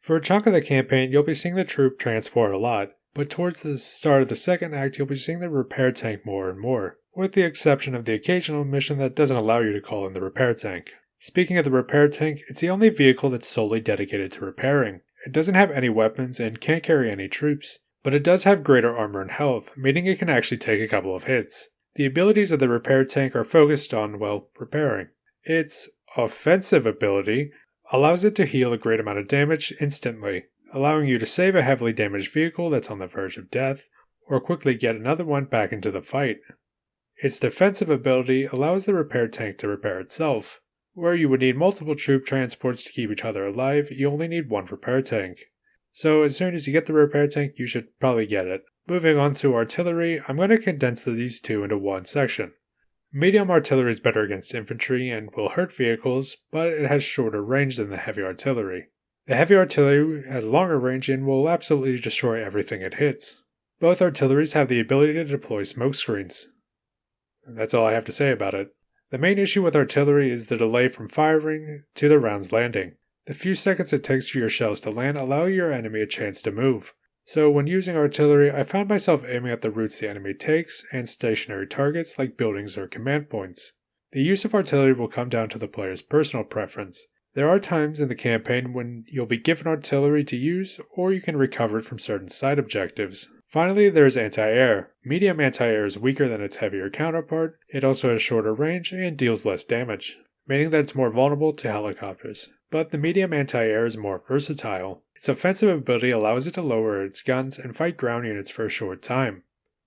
Speaker 2: For a chunk of the campaign, you'll be seeing the troop transport a lot, but towards the start of the second act, you'll be seeing the repair tank more and more, with the exception of the occasional mission that doesn't allow you to call in the repair tank. Speaking of the repair tank, it's the only vehicle that's solely dedicated to repairing. It doesn't have any weapons and can't carry any troops, but it does have greater armor and health, meaning it can actually take a couple of hits. The abilities of the repair tank are focused on, well, repairing. Its offensive ability allows it to heal a great amount of damage instantly, allowing you to save a heavily damaged vehicle that's on the verge of death, or quickly get another one back into the fight. Its defensive ability allows the repair tank to repair itself. Where you would need multiple troop transports to keep each other alive, you only need one repair tank. So as soon as you get the repair tank, you should probably get it. Moving on to artillery, I'm going to condense these two into one section. Medium artillery is better against infantry and will hurt vehicles, but it has shorter range than the heavy artillery. The heavy artillery has longer range and will absolutely destroy everything it hits. Both artilleries have the ability to deploy smoke screens. That's all I have to say about it. The main issue with artillery is the delay from firing to the rounds landing. The few seconds it takes for your shells to land allow your enemy a chance to move. So when using artillery, I found myself aiming at the routes the enemy takes and stationary targets like buildings or command points. The use of artillery will come down to the player's personal preference. There are times in the campaign when you'll be given artillery to use, or you can recover it from certain side objectives. Finally, there is anti-air. Medium anti-air is weaker than its heavier counterpart, it also has shorter range and deals less damage, meaning that it's more vulnerable to helicopters. But the medium anti-air is more versatile. Its offensive ability allows it to lower its guns and fight ground units for a short time.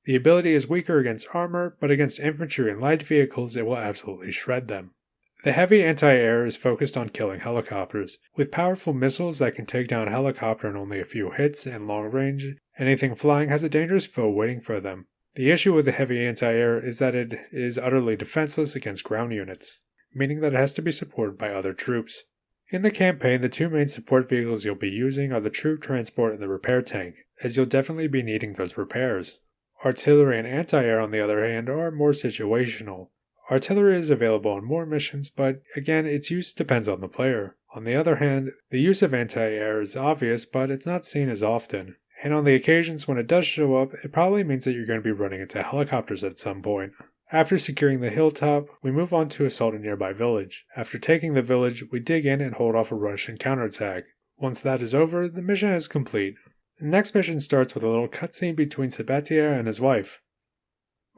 Speaker 2: The ability is weaker against armor, but against infantry and light vehicles it will absolutely shred them. The heavy anti-air is focused on killing helicopters. With powerful missiles that can take down a helicopter in only a few hits and long range, anything flying has a dangerous foe waiting for them. The issue with the heavy anti-air is that it is utterly defenseless against ground units, meaning that it has to be supported by other troops. In the campaign, the two main support vehicles you'll be using are the troop transport and the repair tank, as you'll definitely be needing those repairs. Artillery and anti-air, on the other hand, are more situational. Artillery is available on more missions, but again, its use depends on the player. On the other hand, the use of anti-air is obvious, but it's not seen as often. And on the occasions when it does show up, it probably means that you're going to be running into helicopters at some point. After securing the hilltop, we move on to assault a nearby village. After taking the village, we dig in and hold off a Russian counterattack. Once that is over, the mission is complete. The next mission starts with a little cutscene between Sabatier and his wife.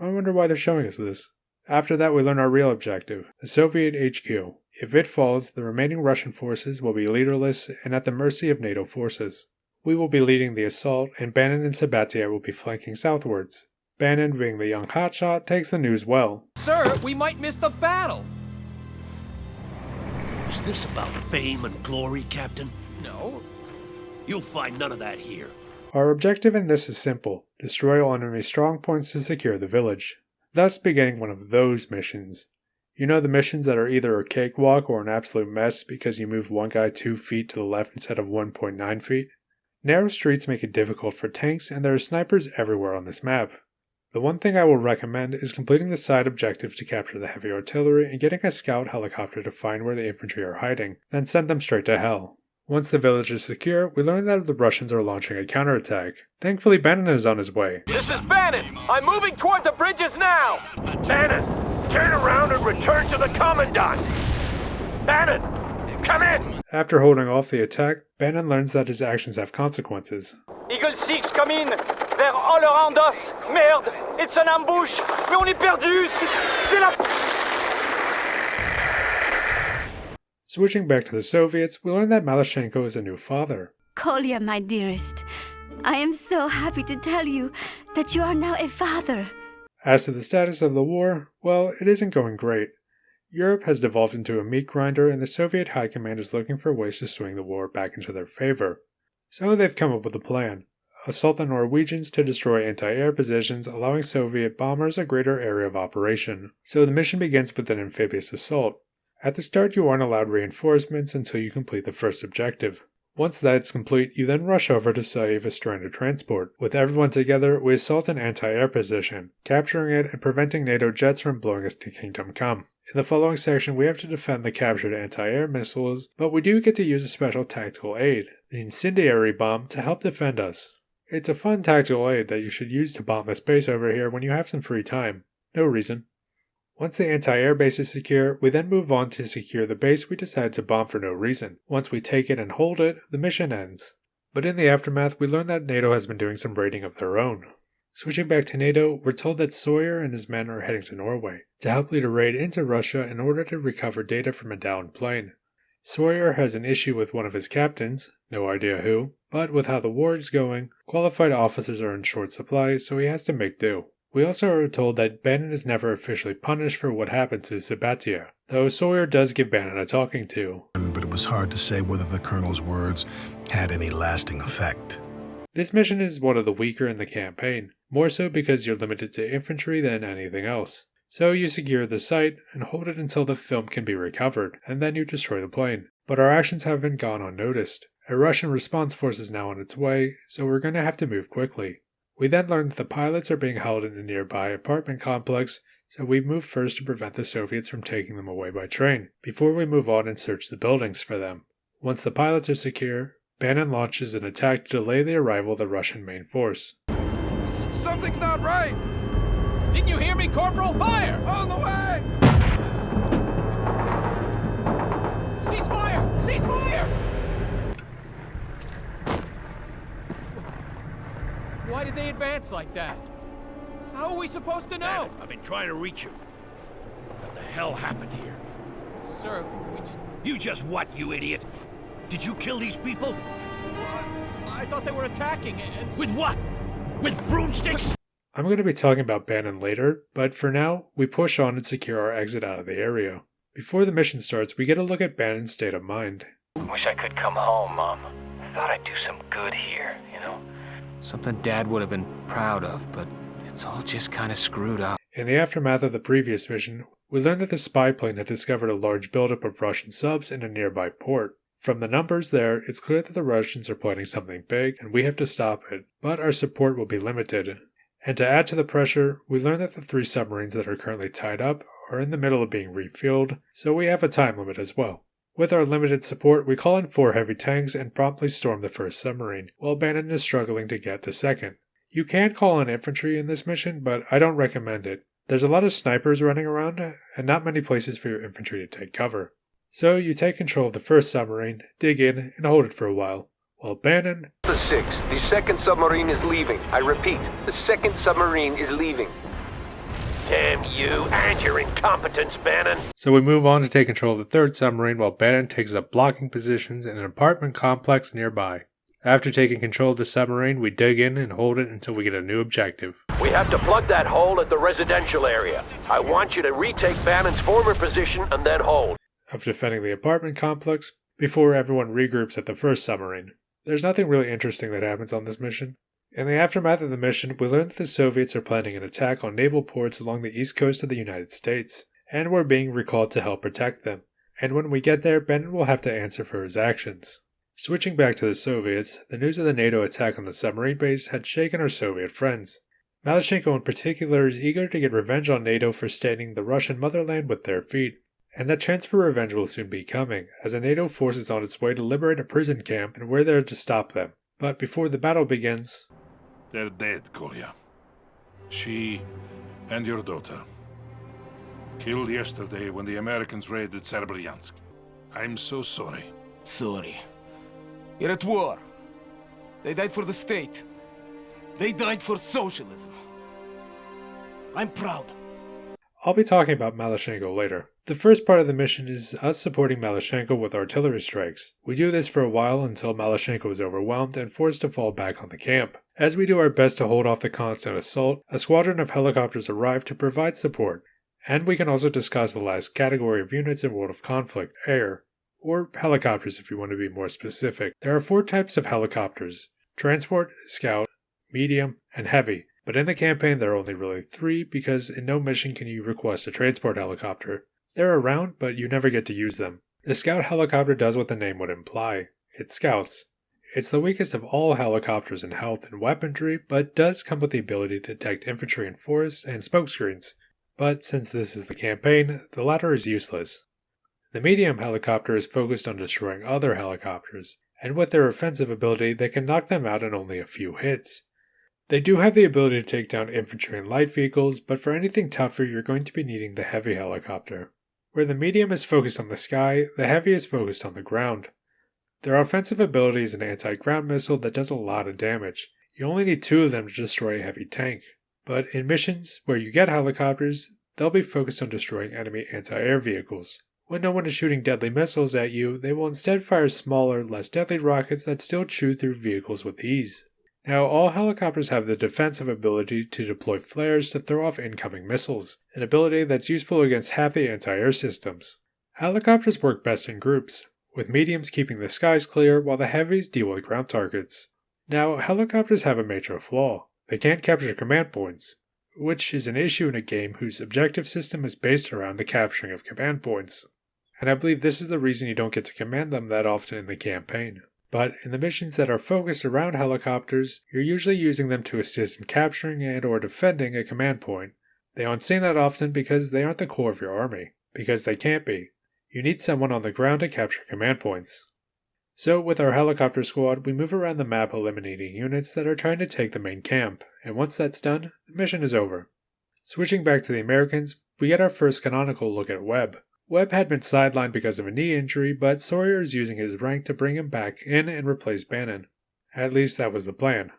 Speaker 2: I wonder why they're showing us this. After that, we learn our real objective, the Soviet HQ. If it falls, the remaining Russian forces will be leaderless and at the mercy of NATO forces. We will be leading the assault, and Bannon and Sabatier will be flanking southwards. Bannon, being the young hotshot, takes the news well.
Speaker 8: Sir, we might miss the battle!
Speaker 7: Is this about fame and glory, Captain?
Speaker 8: No.
Speaker 7: You'll find none of that here.
Speaker 2: Our objective in this is simple: destroy all enemy strong points to secure the village. Thus beginning one of those missions. You know, the missions that are either a cakewalk or an absolute mess because you moved one guy 2 feet to the left instead of 1.9 feet? Narrow streets make it difficult for tanks, and there are snipers everywhere on this map. The one thing I will recommend is completing the side objective to capture the heavy artillery and getting a scout helicopter to find where the infantry are hiding, then send them straight to hell. Once the village is secure, we learn that the Russians are launching a counterattack. Thankfully, Bannon is on his way.
Speaker 1: This is Bannon! I'm moving toward the bridges now!
Speaker 12: Bannon, turn around and return to the Commandant! Bannon, come in!
Speaker 2: After holding off the attack, Bannon learns that his actions have consequences.
Speaker 1: Eagle 6, come in! They're all around us! Merde! It's an ambush! Mais on est perdu! C'est la...
Speaker 2: Switching back to the Soviets, we learn that Malyshenko is a new father.
Speaker 17: Kolya, my dearest, I am so happy to tell you that you are now a father.
Speaker 2: As to the status of the war, well, it isn't going great. Europe has devolved into a meat grinder, and the Soviet High Command is looking for ways to swing the war back into their favor. So they've come up with a plan. Assault the Norwegians to destroy anti-air positions, allowing Soviet bombers a greater area of operation. So the mission begins with an amphibious assault. At the start, you aren't allowed reinforcements until you complete the first objective. Once that's complete, you then rush over to save a stranded transport. With everyone together, we assault an anti-air position, capturing it and preventing NATO jets from blowing us to Kingdom Come. In the following section, we have to defend the captured anti-air missiles, but we do get to use a special tactical aid, the incendiary bomb, to help defend us. It's a fun tactical aid that you should use to bomb this base over here when you have some free time. No reason. Once the anti-air base is secure, we then move on to secure the base we decided to bomb for no reason. Once we take it and hold it, the mission ends. But in the aftermath, we learn that NATO has been doing some raiding of their own. Switching back to NATO, we're told that Sawyer and his men are heading to Norway to help lead a raid into Russia in order to recover data from a downed plane. Sawyer has an issue with one of his captains, no idea who, but with how the war is going, qualified officers are in short supply, so he has to make do. We also are told that Bannon is never officially punished for what happened to Sabatia, though Sawyer does give Bannon a talking to.
Speaker 13: But it was hard to say whether the Colonel's words had any lasting effect.
Speaker 2: This mission is one of the weaker in the campaign, more so because you're limited to infantry than anything else. So you secure the site and hold it until the film can be recovered, and then you destroy the plane. But our actions haven't gone unnoticed. A Russian response force is now on its way, so we're going to have to move quickly. We then learn that the pilots are being held in a nearby apartment complex, so we move first to prevent the Soviets from taking them away by train, before we move on and search the buildings for them. Once the pilots are secure, Bannon launches an attack to delay the arrival of the Russian main force.
Speaker 5: Something's not right!
Speaker 8: Didn't you hear me, Corporal? Fire!
Speaker 5: On the way!
Speaker 8: Cease fire! Cease fire! Why did they advance like that? How are we supposed to know?
Speaker 12: I've been trying to reach you. What the hell happened here?
Speaker 8: Sir, we just...
Speaker 12: You just what, you idiot? Did you kill these people?
Speaker 8: I thought they were attacking and...
Speaker 12: With what? With broomsticks?
Speaker 2: I'm going to be talking about Bannon later, but for now, we push on and secure our exit out of the area. Before the mission starts, we get a look at Bannon's state of mind.
Speaker 18: Wish I could come home, Mom. I thought I'd do some good here, you know?
Speaker 10: Something Dad would have been proud of, but it's all just kind of screwed up.
Speaker 2: In the aftermath of the previous mission, we learn that the spy plane had discovered a large buildup of Russian subs in a nearby port. From the numbers there, it's clear that the Russians are planning something big, and we have to stop it, but our support will be limited. And to add to the pressure, we learn that the 3 submarines that are currently tied up are in the middle of being refueled, so we have a time limit as well. With our limited support, we call in 4 heavy tanks and promptly storm the first submarine, while Bannon is struggling to get the second. You can call in infantry in this mission, but I don't recommend it. There's a lot of snipers running around, and not many places for your infantry to take cover. So you take control of the first submarine, dig in, and hold it for a while. While Bannon...
Speaker 19: The 6. The second submarine is leaving. I repeat, the second submarine is leaving.
Speaker 12: Damn you and your incompetence, Bannon.
Speaker 2: So we move on to take control of the third submarine while Bannon takes up blocking positions in an apartment complex nearby. After taking control of the submarine, we dig in and hold it until we get a new objective.
Speaker 12: We have to plug that hole at the residential area. I want you to retake Bannon's former position and then hold.
Speaker 2: After defending the apartment complex, before everyone regroups at the first submarine. There's nothing really interesting that happens on this mission. In the aftermath of the mission, we learn that the Soviets are planning an attack on naval ports along the east coast of the United States, and we're being recalled to help protect them. And when we get there, Bannon will have to answer for his actions. Switching back to the Soviets, the news of the NATO attack on the submarine base had shaken our Soviet friends. Malyshenko in particular is eager to get revenge on NATO for staining the Russian motherland with their feet. And that chance for revenge will soon be coming, as a NATO force is on its way to liberate a prison camp, and we're there to stop them. But before the battle begins...
Speaker 4: They're dead, Kolya. She and your daughter. Killed yesterday when the Americans raided Serbryansk. I'm so sorry.
Speaker 14: Sorry. You're at war. They died for the state. They died for socialism. I'm proud.
Speaker 2: I'll be talking about Malyshenko later. The first part of the mission is us supporting Malyshenko with artillery strikes. We do this for a while until Malyshenko is overwhelmed and forced to fall back on the camp. As we do our best to hold off the constant assault, a squadron of helicopters arrive to provide support. And we can also discuss the last category of units in World of Conflict, air, or helicopters if you want to be more specific. There are 4 types of helicopters: transport, scout, medium, and heavy. But in the campaign there are only really 3 because in no mission can you request a transport helicopter. They're around, but you never get to use them. The scout helicopter does what the name would imply. It scouts. It's the weakest of all helicopters in health and weaponry, but does come with the ability to detect infantry in forests and smokescreens. But since this is the campaign, the latter is useless. The medium helicopter is focused on destroying other helicopters, and with their offensive ability they can knock them out in only a few hits. They do have the ability to take down infantry and light vehicles, but for anything tougher you're going to be needing the heavy helicopter. Where the medium is focused on the sky, the heavy is focused on the ground. Their offensive ability is an anti-ground missile that does a lot of damage. You only need 2 of them to destroy a heavy tank. But in missions where you get helicopters, they'll be focused on destroying enemy anti-air vehicles. When no one is shooting deadly missiles at you, they will instead fire smaller, less deadly rockets that still chew through vehicles with ease. Now, all helicopters have the defensive ability to deploy flares to throw off incoming missiles, an ability that's useful against half the anti-air systems. Helicopters work best in groups, with mediums keeping the skies clear while the heavies deal with ground targets. Now, helicopters have a major flaw. They can't capture command points, which is an issue in a game whose objective system is based around the capturing of command points. And I believe this is the reason you don't get to command them that often in the campaign. But in the missions that are focused around helicopters, you're usually using them to assist in capturing and or defending a command point. They aren't seen that often because they aren't the core of your army, because they can't be. You need someone on the ground to capture command points. So with our helicopter squad, we move around the map eliminating units that are trying to take the main camp, and once that's done, the mission is over. Switching back to the Americans, we get our first canonical look at Webb. Webb had been sidelined because of a knee injury, but Sawyer is using his rank to bring him back in and replace Bannon. At least that was the plan.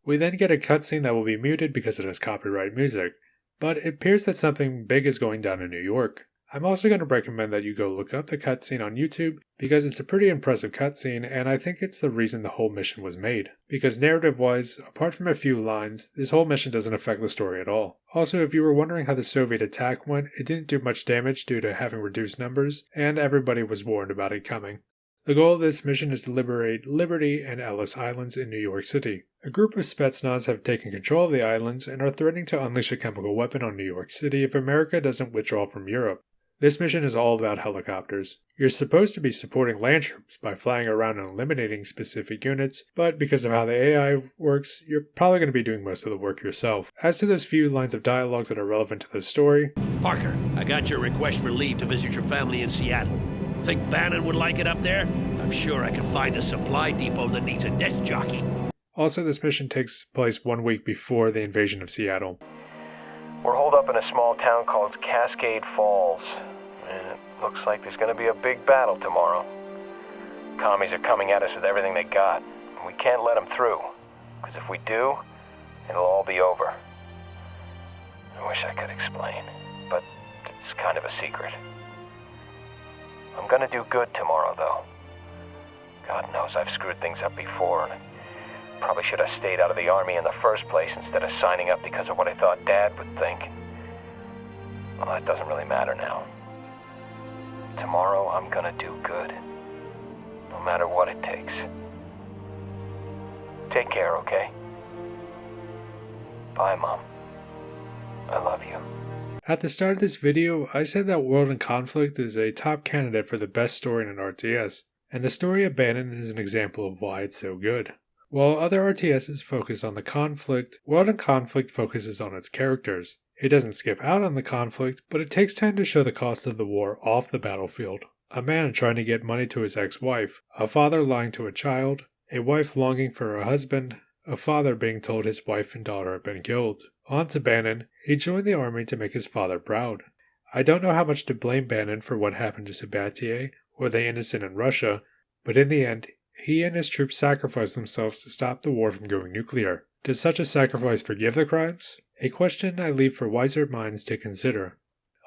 Speaker 2: We then get a cutscene that will be muted because it has copyright music, but it appears that something big is going down in New York. I'm also going to recommend that you go look up the cutscene on YouTube because it's a pretty impressive cutscene and I think it's the reason the whole mission was made. Because narrative-wise, apart from a few lines, this whole mission doesn't affect the story at all. Also, if you were wondering how the Soviet attack went, it didn't do much damage due to having reduced numbers, and everybody was warned about it coming. The goal of this mission is to liberate Liberty and Ellis Islands in New York City. A group of Spetsnaz have taken control of the islands and are threatening to unleash a chemical weapon on New York City if America doesn't withdraw from Europe. This mission is all about helicopters. You're supposed to be supporting land troops by flying around and eliminating specific units, but because of how the AI works, you're probably going to be doing most of the work yourself. As to those few lines of dialogues that are relevant to the story,
Speaker 12: Parker, I got your request for leave to visit your family in Seattle. Think Bannon would like it up there? I'm sure I can find a supply depot that needs a desk jockey.
Speaker 2: Also, this mission takes place 1 week before the invasion of Seattle.
Speaker 18: We're holed up in a small town called Cascade Falls, and it looks like there's going to be a big battle tomorrow. Commies are coming at us with everything they got, and we can't let them through, because if we do, it'll all be over. I wish I could explain, but it's kind of a secret. I'm going to do good tomorrow, though. God knows I've screwed things up before, and I probably should have stayed out of the army in the first place instead of signing up because of what I thought Dad would think. Well, that doesn't really matter now. Tomorrow, I'm gonna do good. No matter what it takes. Take care, okay? Bye, Mom. I love you.
Speaker 2: At the start of this video, I said that World in Conflict is a top candidate for the best story in an RTS, and the story of Bannon is an example of why it's so good. While other RTSs focus on the conflict, World in Conflict focuses on its characters. It doesn't skip out on the conflict, but it takes time to show the cost of the war off the battlefield. A man trying to get money to his ex-wife, a father lying to a child, a wife longing for her husband, a father being told his wife and daughter have been killed. On to Bannon, he joined the army to make his father proud. I don't know how much to blame Bannon for what happened to Sabatier or the innocent in Russia, but in the end, he and his troops sacrificed themselves to stop the war from going nuclear. Does such a sacrifice forgive the crimes? A question I leave for wiser minds to consider.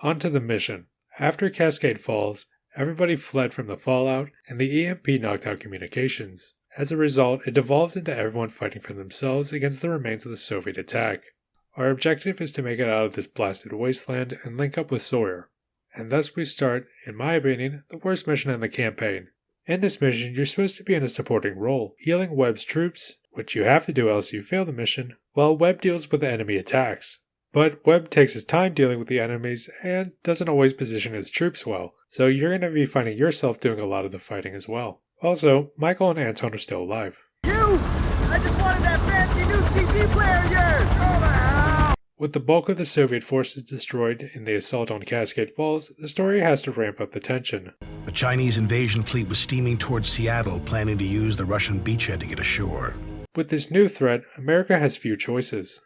Speaker 2: On to the mission. After Cascade Falls, everybody fled from the fallout, and the EMP knocked out communications. As a result, it devolved into everyone fighting for themselves against the remains of the Soviet attack. Our objective is to make it out of this blasted wasteland and link up with Sawyer. And thus we start, in my opinion, the worst mission in the campaign. In this mission, you're supposed to be in a supporting role, healing Webb's troops, which you have to do else you fail the mission, while Webb deals with the enemy attacks. But Webb takes his time dealing with the enemies and doesn't always position his troops well, so you're going to be finding yourself doing a lot of the fighting as well. Also, Michael and Anton are still alive.
Speaker 20: You! I just wanted that fancy new CD player of yours! Oh, the hell!
Speaker 2: With the bulk of the Soviet forces destroyed in the assault on Cascade Falls, the story has to ramp up the tension.
Speaker 13: The Chinese invasion fleet was steaming towards Seattle, planning to use the Russian beachhead to get ashore.
Speaker 2: With this new threat, America has few choices.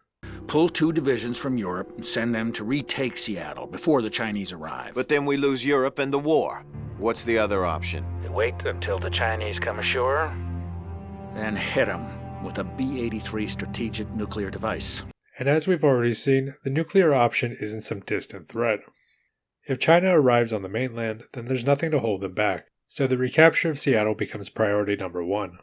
Speaker 11: Pull 2 divisions from Europe and send them to retake Seattle before the Chinese arrive.
Speaker 21: But then we lose Europe and the war. What's the other option?
Speaker 6: Wait until the Chinese come ashore.
Speaker 11: Then hit them with a B-83 strategic nuclear device.
Speaker 2: And as we've already seen, the nuclear option isn't some distant threat. If China arrives on the mainland, then there's nothing to hold them back, so the recapture of Seattle becomes priority number 1.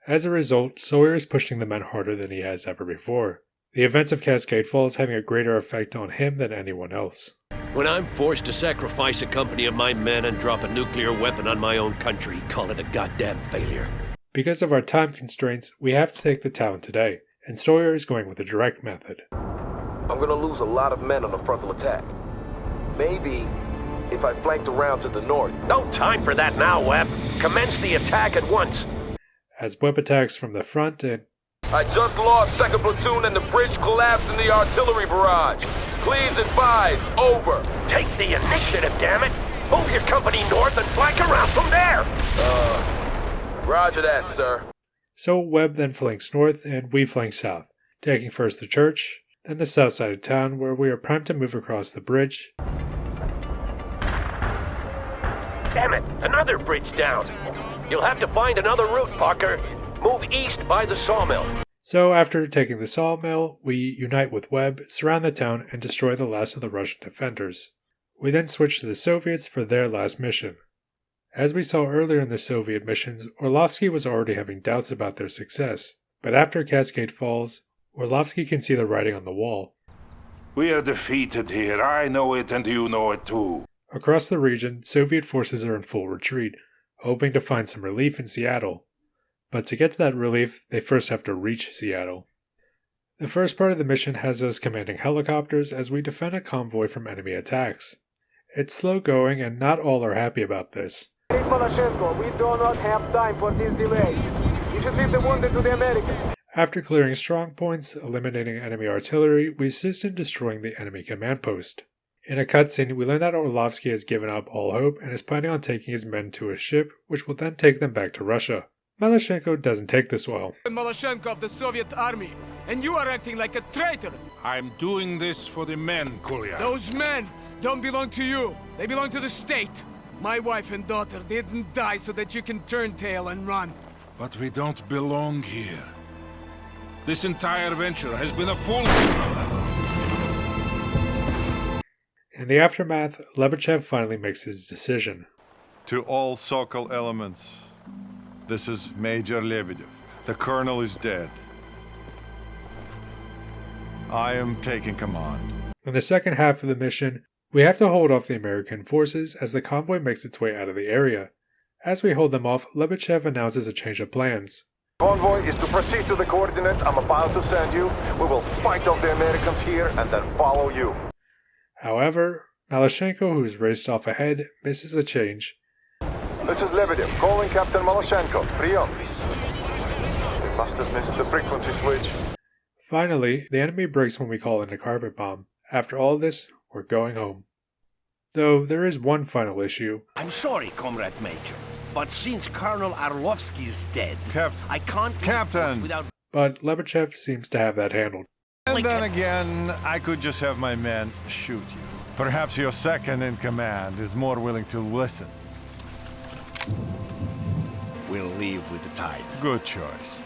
Speaker 2: As a result, Sawyer is pushing the men harder than he has ever before. The events of Cascade Falls having a greater effect on him than anyone else.
Speaker 12: When I'm forced to sacrifice a company of my men and drop a nuclear weapon on my own country, call it a goddamn failure.
Speaker 2: Because of our time constraints, we have to take the town today, and Sawyer is going with a direct method.
Speaker 19: I'm gonna lose a lot of men on the frontal attack. Maybe if I flanked around to the north.
Speaker 12: No time for that now, Webb. Commence the attack at once.
Speaker 2: As Webb attacks from the front and...
Speaker 19: I just lost 2nd Platoon and the bridge collapsed in the artillery barrage. Please advise, over.
Speaker 12: Take the initiative, damn it. Move your company north and flank around from there.
Speaker 19: Roger that, sir.
Speaker 2: So Webb then flanks north and we flank south, taking first the church, then the south side of town where we are primed to move across the bridge.
Speaker 12: Damn it, another bridge down. You'll have to find another route, Parker. Move east by the sawmill.
Speaker 2: So after taking the sawmill, we unite with Webb, surround the town, and destroy the last of the Russian defenders. We then switch to the Soviets for their last mission. As we saw earlier in the Soviet missions, Orlovsky was already having doubts about their success, but after Cascade Falls, Orlovsky can see the writing on the wall.
Speaker 4: We are defeated here. I know it and you know it too.
Speaker 2: Across the region, Soviet forces are in full retreat, hoping to find some relief in Seattle. But to get to that relief, they first have to reach Seattle. The first part of the mission has us commanding helicopters as we defend a convoy from enemy attacks. It's slow going and not all are happy about this.
Speaker 14: Malashenko, we do not have time for this delay. You should leave the wounded to the Americans.
Speaker 2: After clearing strong points, eliminating enemy artillery, we assist in destroying the enemy command post. In a cutscene, we learn that Orlovsky has given up all hope and is planning on taking his men to a ship, which will then take them back to Russia. Malashenko doesn't take this well.
Speaker 20: Malashenko of the Soviet army, and you are acting like a traitor.
Speaker 4: I'm doing this for the men, Kolya.
Speaker 20: Those men don't belong to you. They belong to the state. My wife and daughter didn't die so that you can turn tail and run.
Speaker 4: But we don't belong here. This entire venture has been a fool.
Speaker 2: In the aftermath, Lebechev finally makes his decision.
Speaker 5: To all Sokol elements, this is Major Lebedev. The colonel is dead. I am taking command.
Speaker 2: In the second half of the mission, we have to hold off the American forces as the convoy makes its way out of the area. As we hold them off, Lebechev announces a change of plans.
Speaker 3: Convoy is to proceed to the coordinates I'm about to send you. We will fight off the Americans here and then follow you.
Speaker 2: However, Malashenko, who is raced off ahead, misses the change.
Speaker 3: This is Lebedev, calling Captain Malashenko. Prion. They must have missed the frequency switch.
Speaker 2: Finally, the enemy breaks when we call in a carpet bomb. After all this, we're going home. Though there is one final issue.
Speaker 7: I'm sorry, Comrade Major, but since Colonel Orlovsky is dead, I can't...
Speaker 5: Captain!
Speaker 7: Without...
Speaker 2: But Lebechev seems to have that handled.
Speaker 5: And then again, I could just have my men shoot you. Perhaps your second in command is more willing to listen.
Speaker 7: We'll leave with the tide.
Speaker 5: Good choice.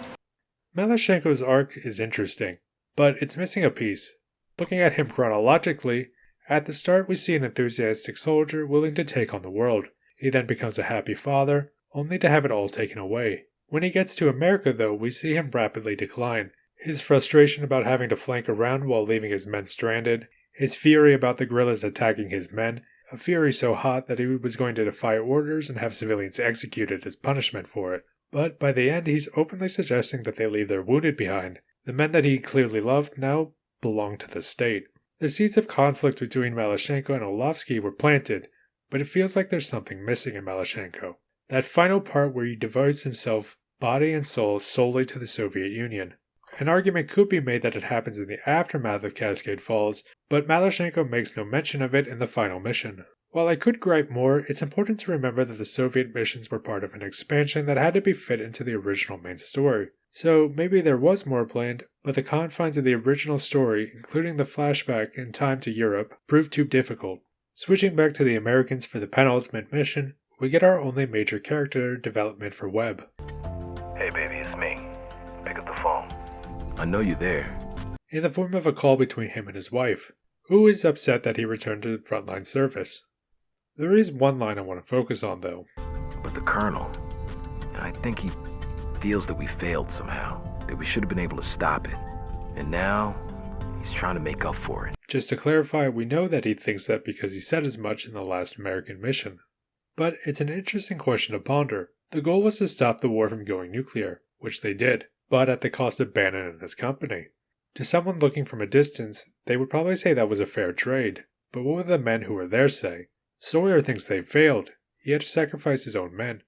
Speaker 2: Malyshenko's arc is interesting, but it's missing a piece. Looking at him chronologically, at the start we see an enthusiastic soldier willing to take on the world. He then becomes a happy father, only to have it all taken away. When he gets to America though, we see him rapidly decline. His frustration about having to flank around while leaving his men stranded, his fury about the guerrillas attacking his men, a fury so hot that he was going to defy orders and have civilians executed as punishment for it. But by the end he's openly suggesting that they leave their wounded behind. The men that he clearly loved now belong to the state. The seeds of conflict between Malyshenko and Orlovsky were planted, but it feels like there's something missing in Malyshenko. That final part where he devotes himself, body and soul, solely to the Soviet Union. An argument could be made that it happens in the aftermath of Cascade Falls, but Malyshenko makes no mention of it in the final mission. While I could gripe more, it's important to remember that the Soviet missions were part of an expansion that had to be fit into the original main story. So maybe there was more planned, but the confines of the original story, including the flashback in time to Europe, proved too difficult. Switching back to the Americans for the penultimate mission, we get our only major character development for Webb.
Speaker 9: Hey baby, it's me. Pick up the phone.
Speaker 22: I know you're there.
Speaker 2: In the form of a call between him and his wife, who is upset that he returned to frontline service. There is one line I want to focus on though.
Speaker 22: But the Colonel, I think he feels that we failed somehow, that we should have been able to stop it. And now, he's trying to make up for it.
Speaker 2: Just to clarify, we know that he thinks that because he said as much in the last American mission. But it's an interesting question to ponder. The goal was to stop the war from going nuclear, which they did, but at the cost of Bannon and his company. To someone looking from a distance, they would probably say that was a fair trade, but what would the men who were there say? Sawyer thinks they failed. He had to sacrifice his own men.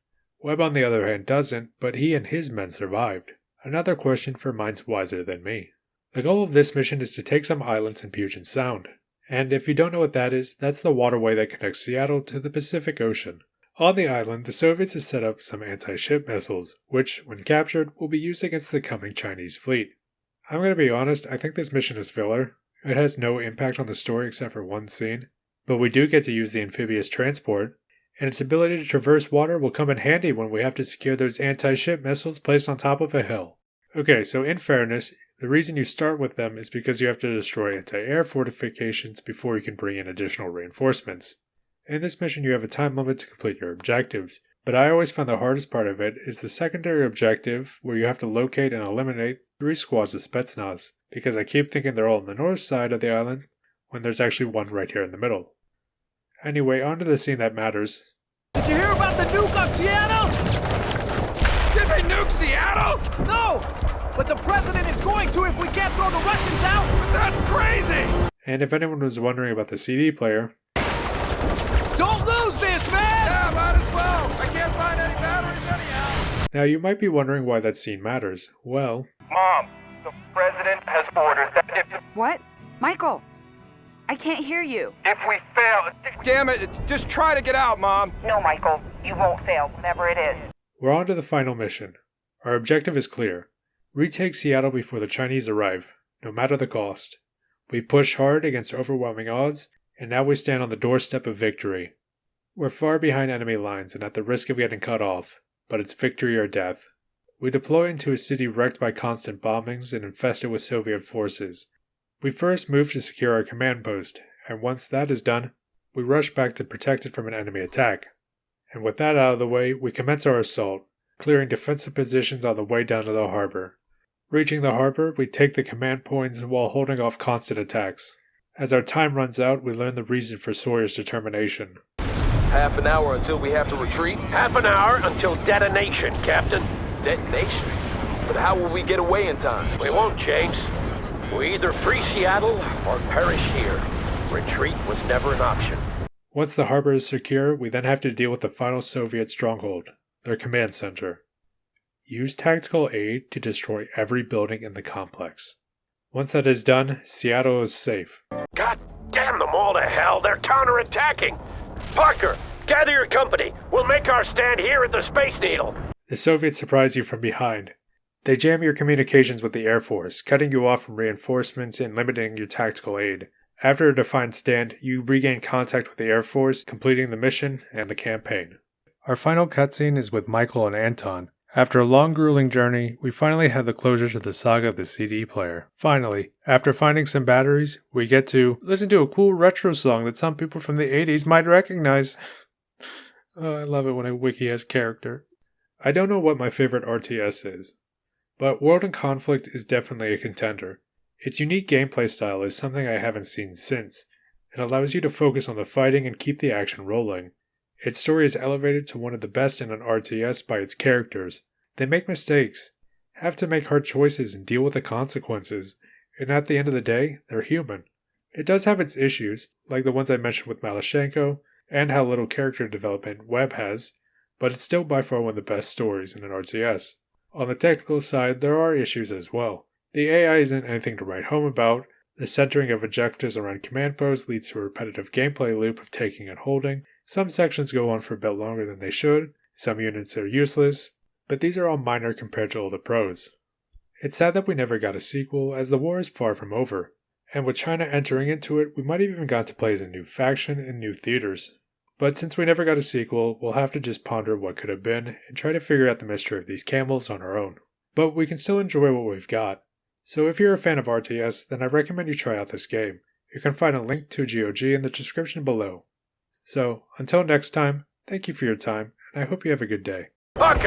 Speaker 2: Webb on the other hand doesn't, but he and his men survived. Another question for minds wiser than me. The goal of this mission is to take some islands in Puget Sound. And if you don't know what that is, that's the waterway that connects Seattle to the Pacific Ocean. On the island, the Soviets have set up some anti-ship missiles, which, when captured, will be used against the coming Chinese fleet. I'm going to be honest, I think this mission is filler. It has no impact on the story except for one scene. But we do get to use the amphibious transport, and its ability to traverse water will come in handy when we have to secure those anti-ship missiles placed on top of a hill. Okay, so in fairness, the reason you start with them is because you have to destroy anti-air fortifications before you can bring in additional reinforcements. In this mission you have a time limit to complete your objectives, but I always found the hardest part of it is the secondary objective where you have to locate and eliminate 3 squads of Spetsnaz, because I keep thinking they're all on the north side of the island when there's actually one right here in the middle. Anyway, on to the scene that matters.
Speaker 20: Did you hear about the nuke on Seattle? Did they nuke Seattle? No! But the president is going to if we can't throw the Russians out! But that's crazy!
Speaker 2: And if anyone was wondering about the CD player...
Speaker 20: Don't lose this, man!
Speaker 8: Yeah, might as well. I can't find any batteries anyhow.
Speaker 2: Now you might be wondering why that scene matters. Well...
Speaker 9: Mom, the president has ordered that if...
Speaker 23: What? Michael! I can't hear you.
Speaker 9: If we fail...
Speaker 20: Damn it, just try to get out, Mom.
Speaker 23: No, Michael. You won't fail, whatever it is.
Speaker 2: We're on to the final mission. Our objective is clear. Retake Seattle before the Chinese arrive, no matter the cost. We pushed hard against overwhelming odds, and now we stand on the doorstep of victory. We're far behind enemy lines and at the risk of getting cut off, but it's victory or death. We deploy into a city wrecked by constant bombings and infested with Soviet forces. We first move to secure our command post, and once that is done, we rush back to protect it from an enemy attack. And with that out of the way, we commence our assault, clearing defensive positions on the way down to the harbor. Reaching the harbor, we take the command points while holding off constant attacks. As our time runs out, we learn the reason for Sawyer's determination.
Speaker 19: Half an hour until we have to retreat?
Speaker 12: Half an hour until detonation, Captain.
Speaker 19: Detonation? But how will we get away in time?
Speaker 12: We won't, James. We either free Seattle or perish here. Retreat was never an option.
Speaker 2: Once the harbor is secure, we then have to deal with the final Soviet stronghold, their command center. Use tactical aid to destroy every building in the complex. Once that is done, Seattle is safe.
Speaker 12: God damn them all to hell! They're counterattacking! Parker, gather your company. We'll make our stand here at the Space Needle.
Speaker 2: The Soviets surprise you from behind. They jam your communications with the Air Force, cutting you off from reinforcements and limiting your tactical aid. After a defined stand, you regain contact with the Air Force, completing the mission and the campaign. Our final cutscene is with Michael and Anton. After a long, grueling journey, we finally have the closure to the saga of the CD player. Finally, after finding some batteries, we get to listen to a cool retro song that some people from the 80s might recognize. Oh, I love it when a wiki has character. I don't know what my favorite RTS is, but World in Conflict is definitely a contender. Its unique gameplay style is something I haven't seen since. It allows you to focus on the fighting and keep the action rolling. Its story is elevated to one of the best in an RTS by its characters. They make mistakes, have to make hard choices and deal with the consequences, and at the end of the day, they're human. It does have its issues, like the ones I mentioned with Malashenko, and how little character development Webb has, but it's still by far one of the best stories in an RTS. On the technical side, there are issues as well. The AI isn't anything to write home about, the centering of objectives around command posts leads to a repetitive gameplay loop of taking and holding, some sections go on for a bit longer than they should, some units are useless, but these are all minor compared to all the pros. It's sad that we never got a sequel, as the war is far from over, and with China entering into it, we might have even got to play as a new faction in new theaters. But since we never got a sequel, we'll have to just ponder what could have been and try to figure out the mystery of these camels on our own. But we can still enjoy what we've got. So if you're a fan of RTS, then I recommend you try out this game. You can find a link to GOG in the description below. So, until next time, thank you for your time, and I hope you have a good day.
Speaker 19: Fucker!